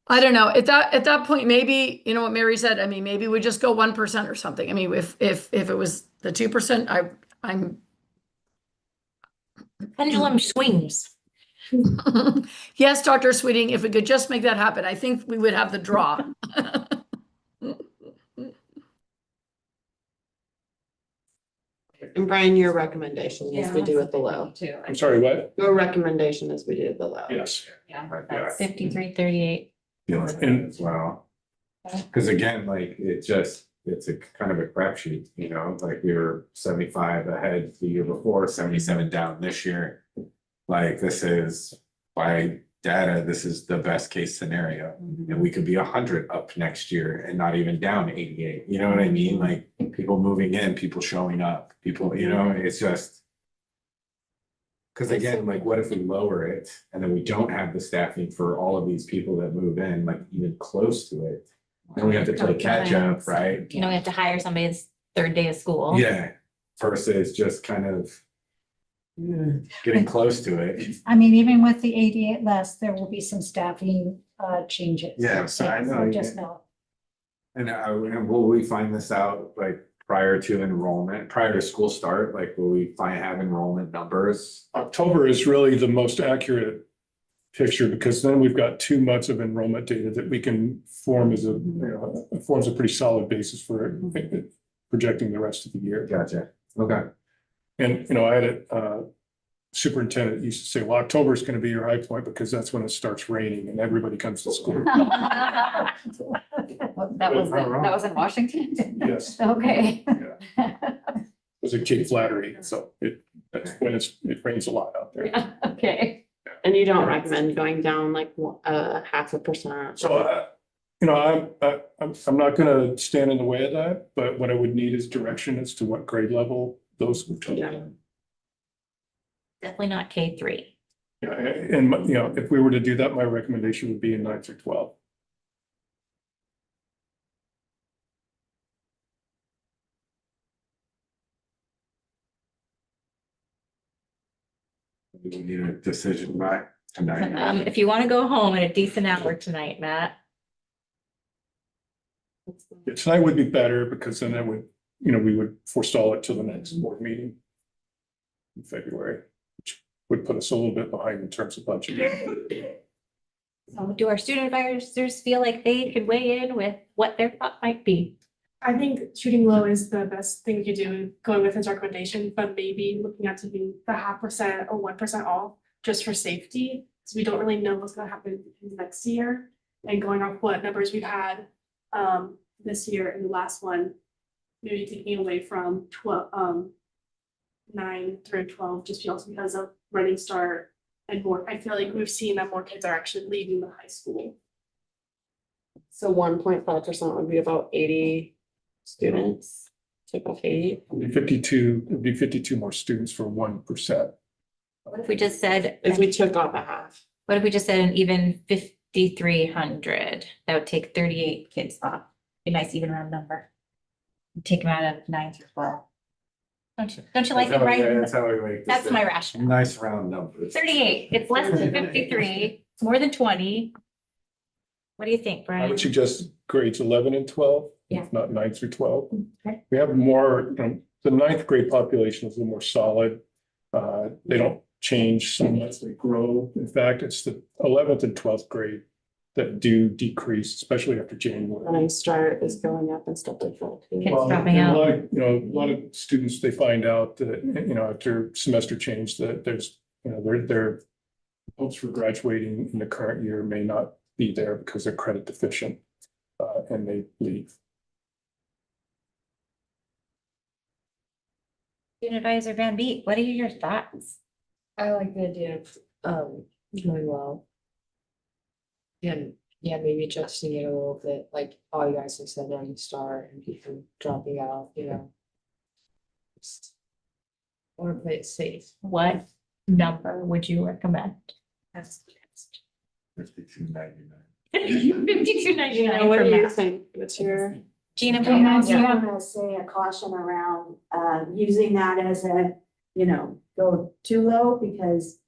I don't know. At that point, maybe, you know what Mary said, I mean, maybe we just go 1% or something. I mean, if it was the 2%, I'm Pendulum swings. yes, Dr. Sweeting, if we could just make that happen, I think we would have the draw. And Brian, your recommendation is we do it the low. I'm sorry, what? Your recommendation is we do the low. Yes. Yeah, that's 5338. Feel like that as well. Cause again, like it's a kind of a crapshoot, you know, like we were 75 ahead the year before, 77 down this year. Like this is by data, this is the best case scenario. And we could be 100 up next year and not even down 88. You know what I mean? Like people moving in, people showing up, people, you know, it's just. Cause again, like what if we lower it and then we don't have the staffing for all of these people that move in, like even close to it? Then we have to play catch up, right? You know, we have to hire somebody's third day of school. Yeah, versus just kind of getting close to it. I mean, even with the 88 less, there will be some staffing changes. Yeah, so I know, So just yeah. know. And will we find this out like prior to enrollment, prior to school start? Like, will we have enrollment numbers? October is really the most accurate picture because then we've got 2 months of enrollment data that we can form as it forms a pretty solid basis for projecting the rest of the year. Gotcha. Okay. And, you know, I had a superintendent used to say, well, October is going to be your high point because that's when it starts raining and everybody comes to school. That was in Washington? Yes. Okay. It was a Cape Flattery, so that's when it rains a lot out there. Okay. And you don't recommend going down like 0.5%? So, you know, I'm not gonna stand in the way of that, but what I would need is direction as to what grade level those would come in. Definitely not K3. Yeah, and, you know, if we were to do that, my recommendation would be in 9 through 12. We need a decision by tonight. If you want to go home at a decent hour tonight, Matt. Yeah, tonight would be better because then that would, you know, we would forestall it till the next board meeting in February, which would put us a little bit behind in terms of budget. So do our student advisors feel like they could weigh in with what their thought might be? I think shooting low is the best thing you do, going with his recommendation, but maybe looking at taking the 0.5% or 1% off just for safety. So we don't really know what's gonna happen next year and going off what numbers we've had this year and the last one, maybe taking away from 9 through 12, just also because of Running Start and more. I feel like we've seen that more kids are actually leaving the high school. So 1.5% would be about 80 students, so about 80. It'd be 52 more students for 1%. What if we just said? If we took off a half. What if we just said an even 5,300? That would take 38 kids off. Be a nice even round number. Take them out of 9 through 12. Don't you like it, right? That's how we make. That's my rationale. Nice round numbers. 38, it's less than 53, it's more than 20. What do you think, I Brian? would suggest grades 11 and 12, Yeah. if not 9 through 12. Okay. We have more, the ninth grade population is a little more solid. They don't change so much, they grow. In fact, it's the 11th and 12th grade that do decrease, especially after January. Running Start is going up and stuff like that. too. Kids Well, dropping and out. a lot of students, they find out that, after semester change, that there's, their hopes for graduating in the current year may not be there because they're credit deficient, and they leave. Student Advisor Van Beek, what are your thoughts? I like the idea of doing well. And yeah, maybe adjusting it a little bit, like all you guys have said, Running Start and people dropping out, Just want to play it safe. What number would you recommend? That's 52.99. 52.99 What for do you math. think? What's your? Gina, Do you what do you want have? to say a caution around, using that as a, go too low because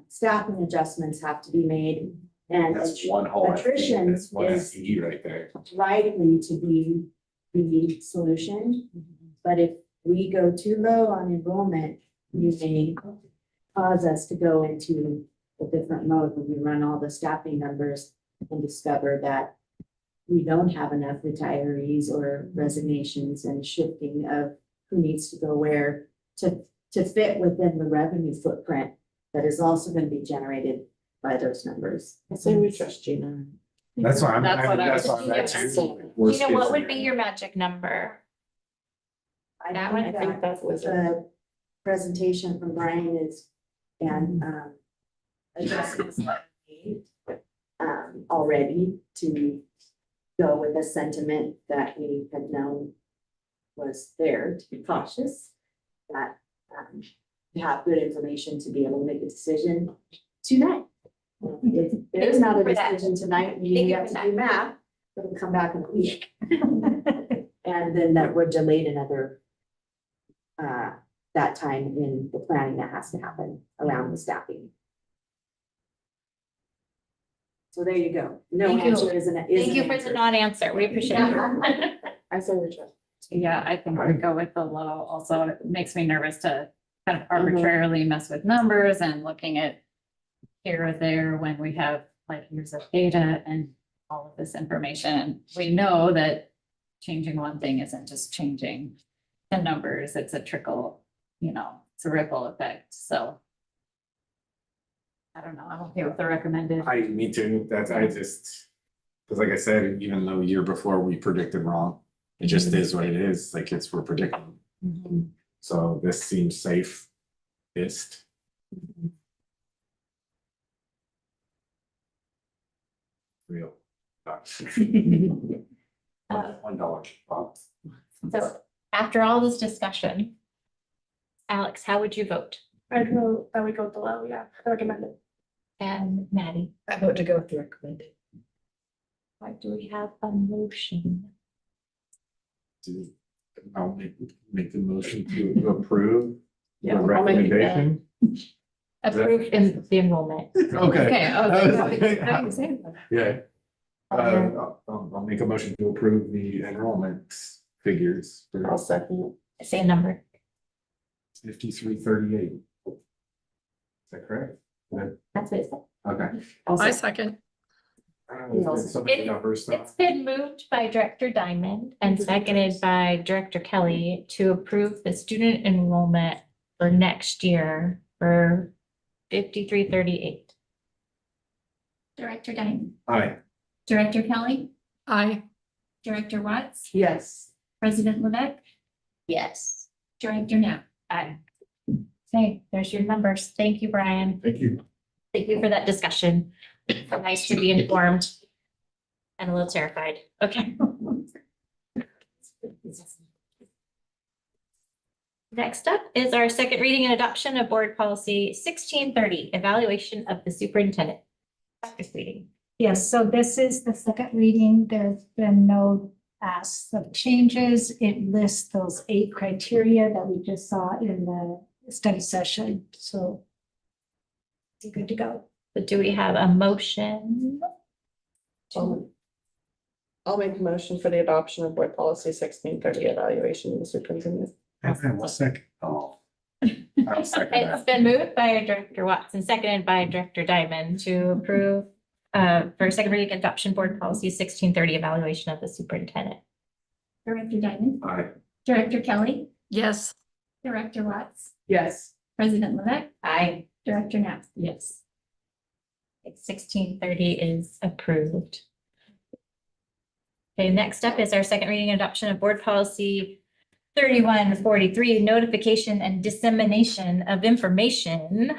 staffing adjustments have to be made and That's one whole. FTE. attrition That's one is FTE right there. likely to be the solution. But if we go too low on enrollment, you may cause us to go into a different mode when we run all the staffing numbers and discover that we don't have enough retirees or resignations and shifting of who needs to go where to fit within the revenue footprint that is also going to be generated by those numbers. I say we trust Gina. That's why I'm. That's what I That's was why I'm thinking. at worst Gina, case what would be scenario. your magic number? I That think one? I think that was it. the presentation from Brian is, and, adjustments that we made, already to go with a sentiment that we had known was there, to be cautious, that, to have good information to be able to make a decision tonight. If there's not a For that. decision tonight, Thank you you have for to that. do math, it'll come back in a week. And then that we're delayed another, that time in the planning that has to happen around the staffing. So there you go. No Thank you. answer isn't. Thank you for the non-answer. We appreciate it. I say we trust. Yeah, I think we go with the low. Also, it makes me nervous to kind of arbitrarily mess with numbers and looking at here or there when we have like years of data and all of this information. We know that changing one thing isn't just changing the numbers, it's a trickle, it's a ripple effect, so. I don't know, I'm okay with the recommended. Me too. That's, because like I said, even though year before we predicted wrong, it just is what it is, like we're predicting. So this seems safest. Real. $1. So after all this discussion, Alex, how would you vote? I'd vote that we go below, yeah, I recommend it. And Maddie? I vote to go with the recommended. Why do we have a motion? I'll make the motion to approve the Yeah, I'll make it that. recommendation. Approve in the enrollment. Okay. Okay, Yeah. I'll make a motion to approve the enrollment figures for I'll second. Say a number. 5338. Is that correct? That's what it said. Okay. I second. So many numbers stuff. It's been moved by Director Diamond and seconded by Director Kelly to approve the student enrollment for next year for 5338. Director Diamond, Aye. Director Kelly, Aye. Director Watts, Yes. President Levesque, Yes. Director Knapp. Aye. Okay, there's your numbers. Thank you, Brian. Thank you. Thank you for that discussion. Nice to be informed. And a little terrified. Okay. Next up is our second reading and adoption of board policy 1630, evaluation of the superintendent. Dr. Sweeting. Yes, so this is the second reading. There's been no asks of changes. It lists those 8 criteria that we just saw in the study session, so it's good to go. But do we have a motion? I'll make a motion for the adoption of board policy 1630, evaluation of the superintendent. I'll second. Oh. I'll second It's that. been moved by Director Watson, seconded by Director Diamond to approve for second reading adoption board policy 1630, evaluation of the superintendent. Director Diamond, Aye. Director Kelly, Yes. Director Watts, Yes. President Levesque, Aye. Director Knapp. Yes. 1630 is approved. Okay, next up is our second reading and adoption of board policy 3143, notification and dissemination of information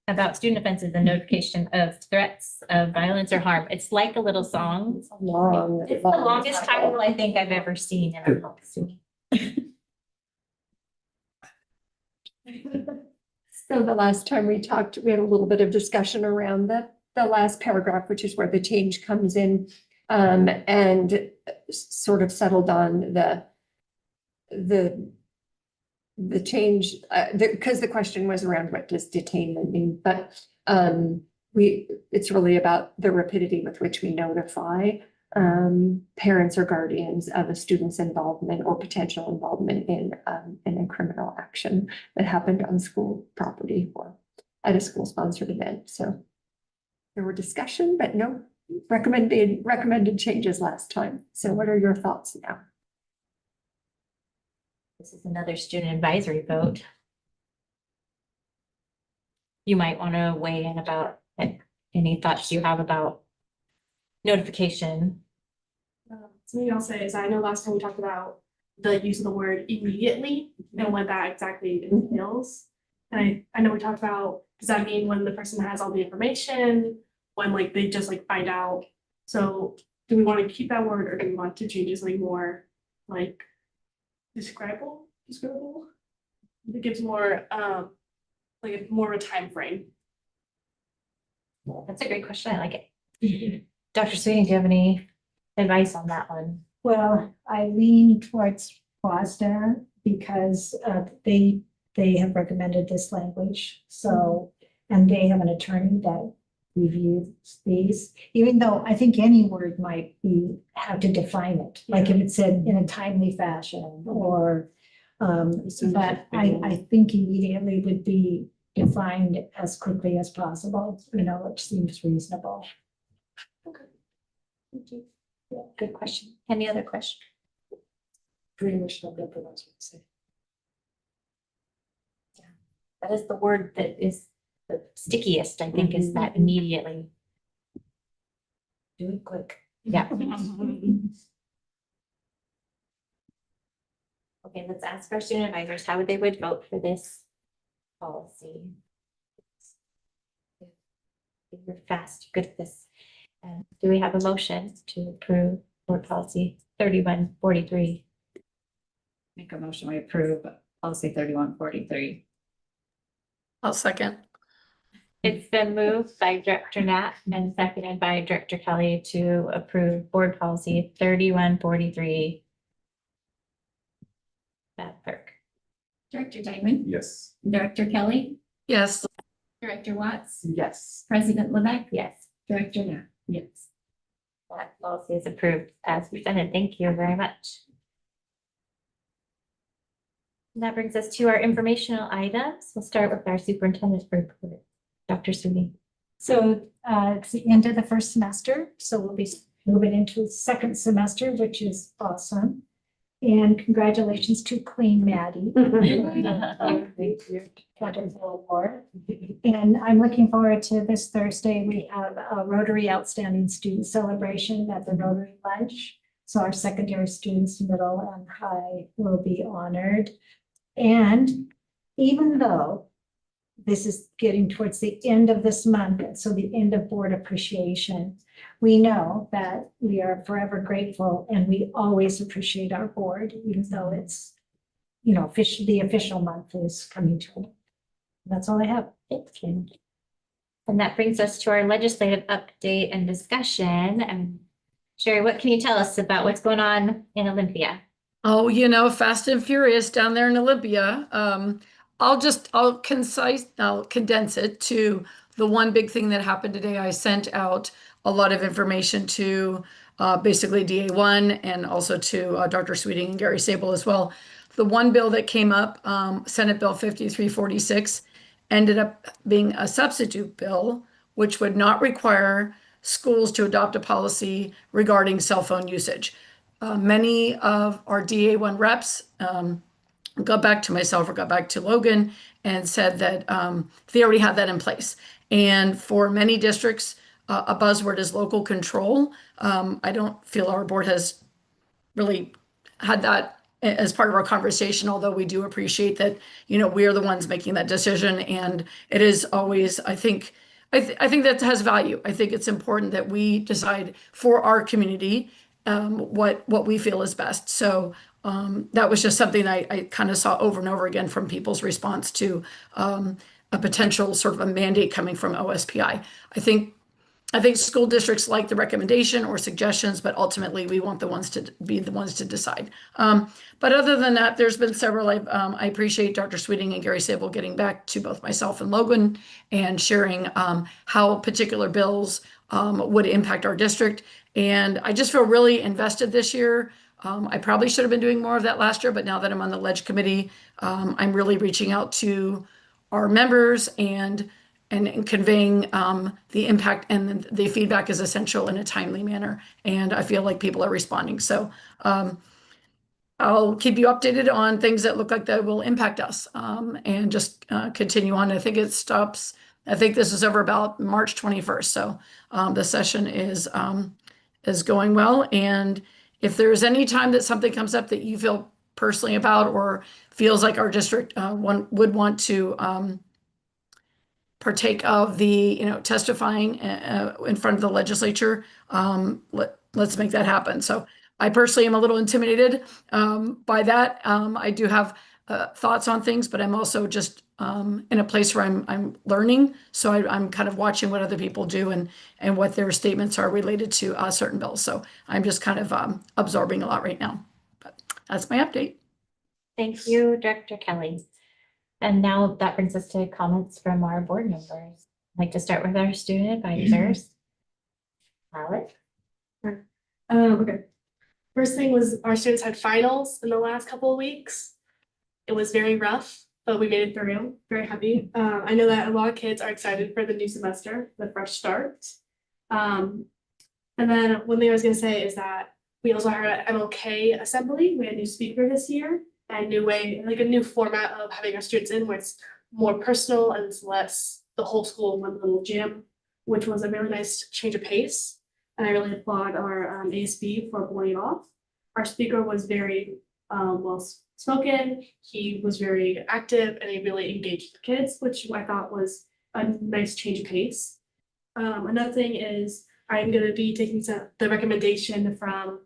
about student offenses and notification of threats of violence or harm. It's like a little song. It's long. It's the longest title I think I've ever seen in a policy. So the last time we talked, we had a little bit of discussion around the last paragraph, which is where the change comes in. And sort of settled on the change, because the question was around what does detainment mean, but it's really about the rapidity with which we notify parents or guardians of a student's involvement or potential involvement in a criminal action that happened on school property or at a school-sponsored event. So there were discussion, but no recommended changes last time. So what are your thoughts now? This is another student advisory vote. You might want to weigh in about any thoughts you have about notification. Something I'll say is I know last time we talked about the use of the word immediately and what that exactly entails. And I know we talked about, does that mean when the person has all the information, when like they just like find out? So do we want to keep that word or do we want to change it to something more like describable? It gives more like more of a time frame. That's a great question. I like it. Dr. Sweeting, do you have any advice on that one? Well, I lean towards WASDA because they have recommended this language. So, and they have an attorney that reviews these, even though I think any word might have to define it, like if it said in a timely fashion or, but I think immediately would be defined as quickly as possible, which seems reasonable. Thank you. Yeah, good question. Any other question? Pretty much not what I was gonna say. That is the word that is the stickiest, I think, is that immediately. Do it quick. Yeah. Okay, let's ask our student advisors how they would vote for this policy. You're fast, good at this. Do we have a motion to approve board policy 3143? Make a motion, we approve policy 3143. I'll second. It's been moved by Director Knapp and seconded by Director Kelly to approve board policy 3143. Madam Clerk. Director Diamond, Yes. Director Kelly, Yes. Director Watts, Yes. President Levesque, Yes. Director Knapp. Yes. That policy is approved as presented. Thank you very much. And that brings us to our informational items. We'll start with our superintendent's report. Dr. Sweeting. So it's the end of the first semester, so we'll be moving into the second semester, which is awesome. And congratulations to Clean Maddie. Thank you. Wonderful award. And I'm looking forward to this Thursday. We have a Rotary Outstanding Student Celebration at the Rotary Lunch. So our secondary students, middle and high, will be honored. And even though this is getting towards the end of this month, so the end of board appreciation, we know that we are forever grateful and we always appreciate our board, even though it's, you know, the official month is coming to an end. That's all I have. Thank you. And that brings us to our legislative update and discussion. And Sherry, what can you tell us about what's going on in Olympia? Oh, you know, fast and furious down there in Olympia. I'll condense it to the one big thing that happened today. I sent out a lot of information to basically DA1 and also to Dr. Sweeting and Gary Sable as well. The one bill that came up, Senate Bill 5346, ended up being a substitute bill, which would not require schools to adopt a policy regarding cell phone usage. Many of our DA1 reps got back to myself or got back to Logan and said that they already had that in place. And for many districts, a buzzword is local control. I don't feel our board has really had that as part of our conversation, although we do appreciate that, you know, we are the ones making that decision. And it is always, I think that has value. I think it's important that we decide for our community what we feel is best. So that was just something I kind of saw over and over again from people's response to a potential sort of a mandate coming from OSPI. I think school districts like the recommendation or suggestions, but ultimately we want the ones to be the ones to decide. But other than that, there's been several. I appreciate Dr. Sweeting and Gary Sable getting back to both myself and Logan and sharing how particular bills would impact our district. And I just feel really invested this year. I probably should have been doing more of that last year, but now that I'm on the Ledge Committee, I'm really reaching out to our members and conveying the impact, and the feedback is essential in a timely manner. And I feel like people are responding. So I'll keep you updated on things that look like that will impact us and just continue on. I think this is over about March 21st. So the session is going well. And if there's any time that something comes up that you feel personally about or feels like our district would want to partake of the, you know, testifying in front of the legislature, let's make that happen. So I personally am a little intimidated by that. I do have thoughts on things, but I'm also just in a place where I'm learning. So I'm kind of watching what other people do and what their statements are related to certain bills. So I'm just kind of absorbing a lot right now. But that's my update. Thank you, Director Kelly. And now that brings us to comments from our board members. I'd like to start with our student advisors. Alex? Okay. First thing was our students had finals in the last couple of weeks. It was very rough, but we made it through. Very happy. I know that a lot of kids are excited for the new semester, the fresh start. And then one thing I was gonna say is that we also had an MLK assembly. We had a new speaker this year. And new way, like a new format of having our students in where it's more personal and it's less the whole school in one little gym, which was a really nice change of pace. And I really applaud our ASB for pulling it off. Our speaker was very well spoken. He was very active and he really engaged the kids, which I thought was a nice change of pace. Another thing is I'm going to be taking the recommendation from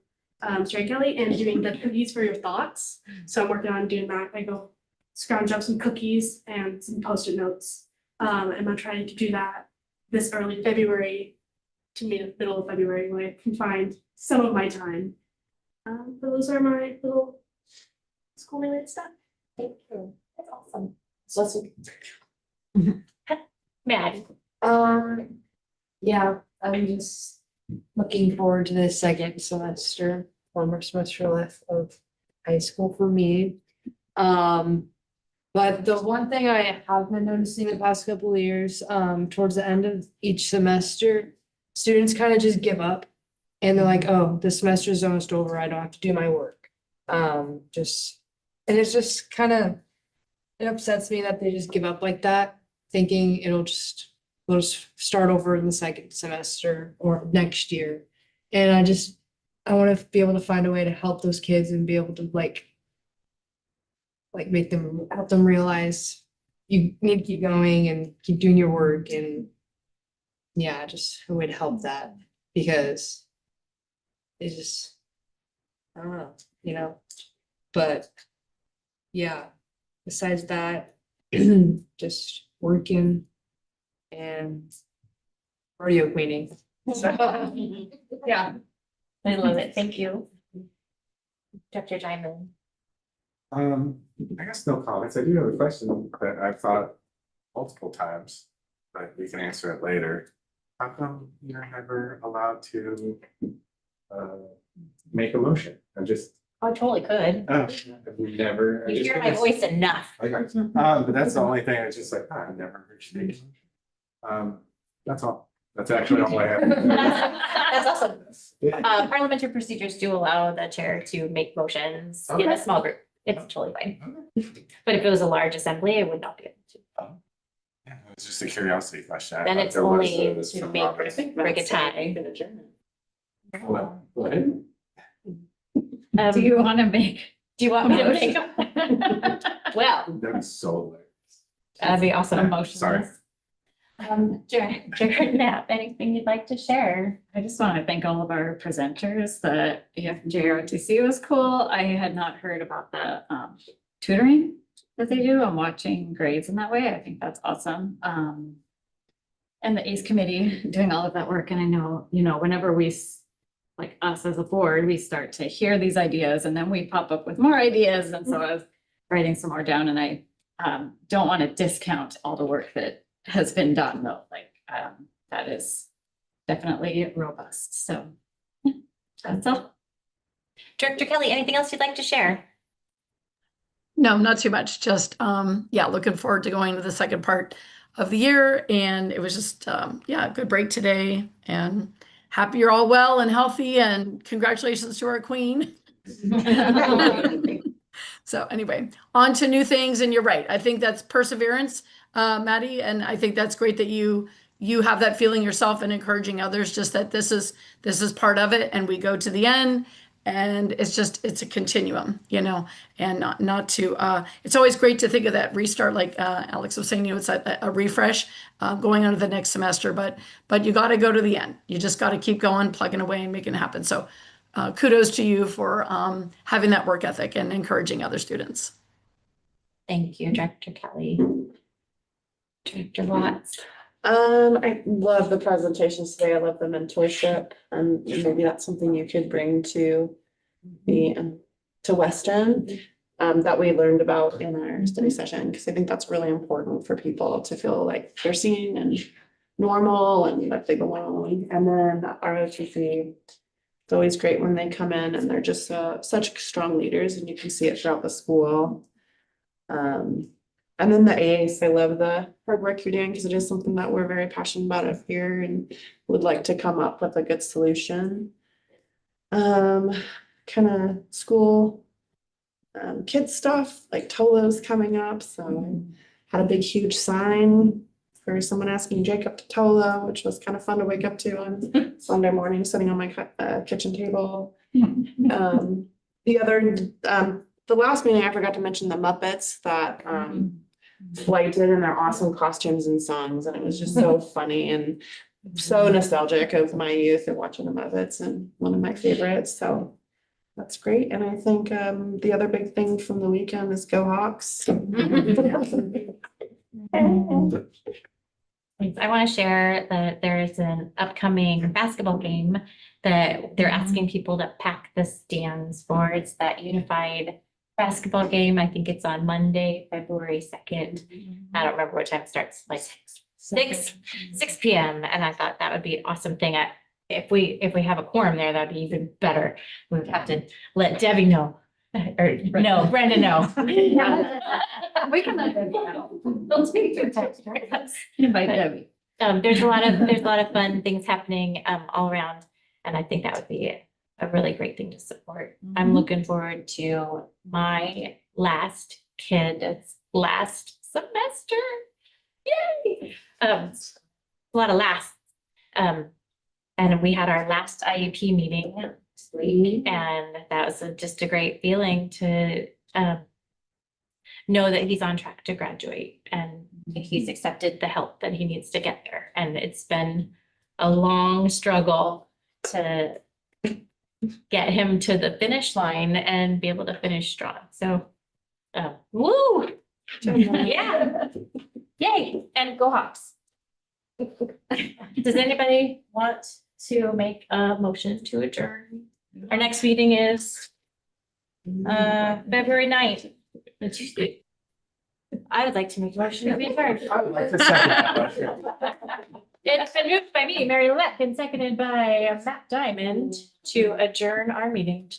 Sherry Kelly and doing the cookies for your thoughts. So I'm working on doing that. I go scrounge up some cookies and some post-it notes. And I'm trying to do that this early February to middle of February when I can find some of my time. But those are my little school related stuff. Thank you. That's awesome. Mad. Yeah, I'm just looking forward to the second semester, one more semester left of high school for me. But the one thing I have been noticing the past couple of years, towards the end of each semester, students kind of just give up. And they're like, oh, the semester is almost over, I don't have to do my work. And it's just kind of, it upsets me that they just give up like that, thinking we'll just start over in the second semester or next year. And I want to be able to find a way to help those kids and be able to like like help them realize you need to keep going and keep doing your work and yeah, just who would help that because it just, I don't know, you know, but yeah, besides that, just working and rodeo queening. So, yeah. I love it. Thank you. Dr. Diamond. I guess no comments. I do have a question that I've thought multiple times, but we can answer it later. How come you're never allowed to make a motion? I just, I totally could. we never. I You just hear think my it's- voice enough. Okay. But that's the only thing. I was just like, I've never heard you make a motion. That's all. That's actually all I have. That's awesome. Parliamentary procedures do allow the chair to make motions in a Okay. small group. It's totally fine. But if it was a large assembly, I would not be able to. Yeah, it was just a curiosity question. I Then thought it's there was only a- to some make, progress. break a tie. Well, go ahead. Do you want to make? Do you want me to Motion. make? Well, That'd be so lit. that'd be awesome. Sorry. Director Knapp, anything you'd like to share? I just want to thank all of our presenters. The EFJROTC was cool. I had not heard about the tutoring that they do. I'm watching grades in that way. I think that's awesome. And the ACE committee doing all of that work. And I know, you know, whenever like us as a board, we start to hear these ideas and then we pop up with more ideas. And so I was writing some more down and I don't want to discount all the work that has been done though. Like that is definitely robust. So yeah, that's all. Director Kelly, anything else you'd like to share? No, not too much. Just, yeah, looking forward to going to the second part of the year. And it was just, yeah, a good break today and happy you're all well and healthy and congratulations to our queen. So anyway, on to new things. And you're right. I think that's perseverance, Maddie. And I think that's great that you have that feeling yourself and encouraging others, just that this is part of it. And we go to the end. And it's a continuum, you know, and not to, it's always great to think of that restart, like Alex was saying, you know, it's a refresh going on to the next semester, but you got to go to the end. You just got to keep going, plugging away and making it happen. So kudos to you for having that work ethic and encouraging other students. Thank you, Director Kelly. Director Watts. I love the presentations today. I love the mentorship, and maybe that's something you could bring to the to Weston that we learned about in our study session, because I think that's really important for people to feel like they're seen and normal and that they belong. And then ROTC, it's always great when they come in and they're just such strong leaders, and you can see it throughout the school. And then the AACE, I love the hard work you're doing because it is something that we're very passionate about up here and would like to come up with a good solution. Kind of school kids stuff, like Tolo's coming up, so I had a big huge sign for someone asking Jacob to Tolo, which was kind of fun to wake up to on Sunday morning, sitting on my kitchen table. The last meeting I forgot to mention the Muppets that Flight did in their awesome costumes and songs, and it was just so funny and so nostalgic of my youth and watching the Muppets, and one of my favorites. So that's great. And I think the other big thing from the weekend is Go Hawks. I want to share that there is an upcoming basketball game that they're asking people to pack the stands for. It's that unified basketball game. I think it's on Monday, February 2nd. I don't remember what time it starts, like 6 p.m. And I thought that would be an awesome thing. If we have a quorum there, that'd be even better. We would have to let Debbie know. Or no, Brenda know. We can let Debbie know. They'll take your text. Invite Debbie. There's a lot of fun things happening all around, and I think that would be a really great thing to support. I'm looking forward to my last kid's last semester. Yay! A lot of laughs. And we had our last IEP meeting this week, and that was just a great feeling to know that he's on track to graduate and he's accepted the help that he needs to get there. And it's been a long struggle to get him to the finish line and be able to finish strong. So, woo! Yeah. Yay, and go Hawks. Does anybody want to make a motion to adjourn? Our next meeting is February 9th. Tuesday. I would like to make a motion to adjourn. It's been moved by me, Mary Lett, and seconded by Matt Diamond to adjourn our meeting.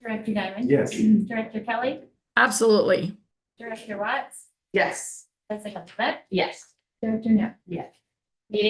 Director Diamond? Yes. Director Kelly? Absolutely. Director Watts? Yes. President Lett? Yes. Director Neff? Yes.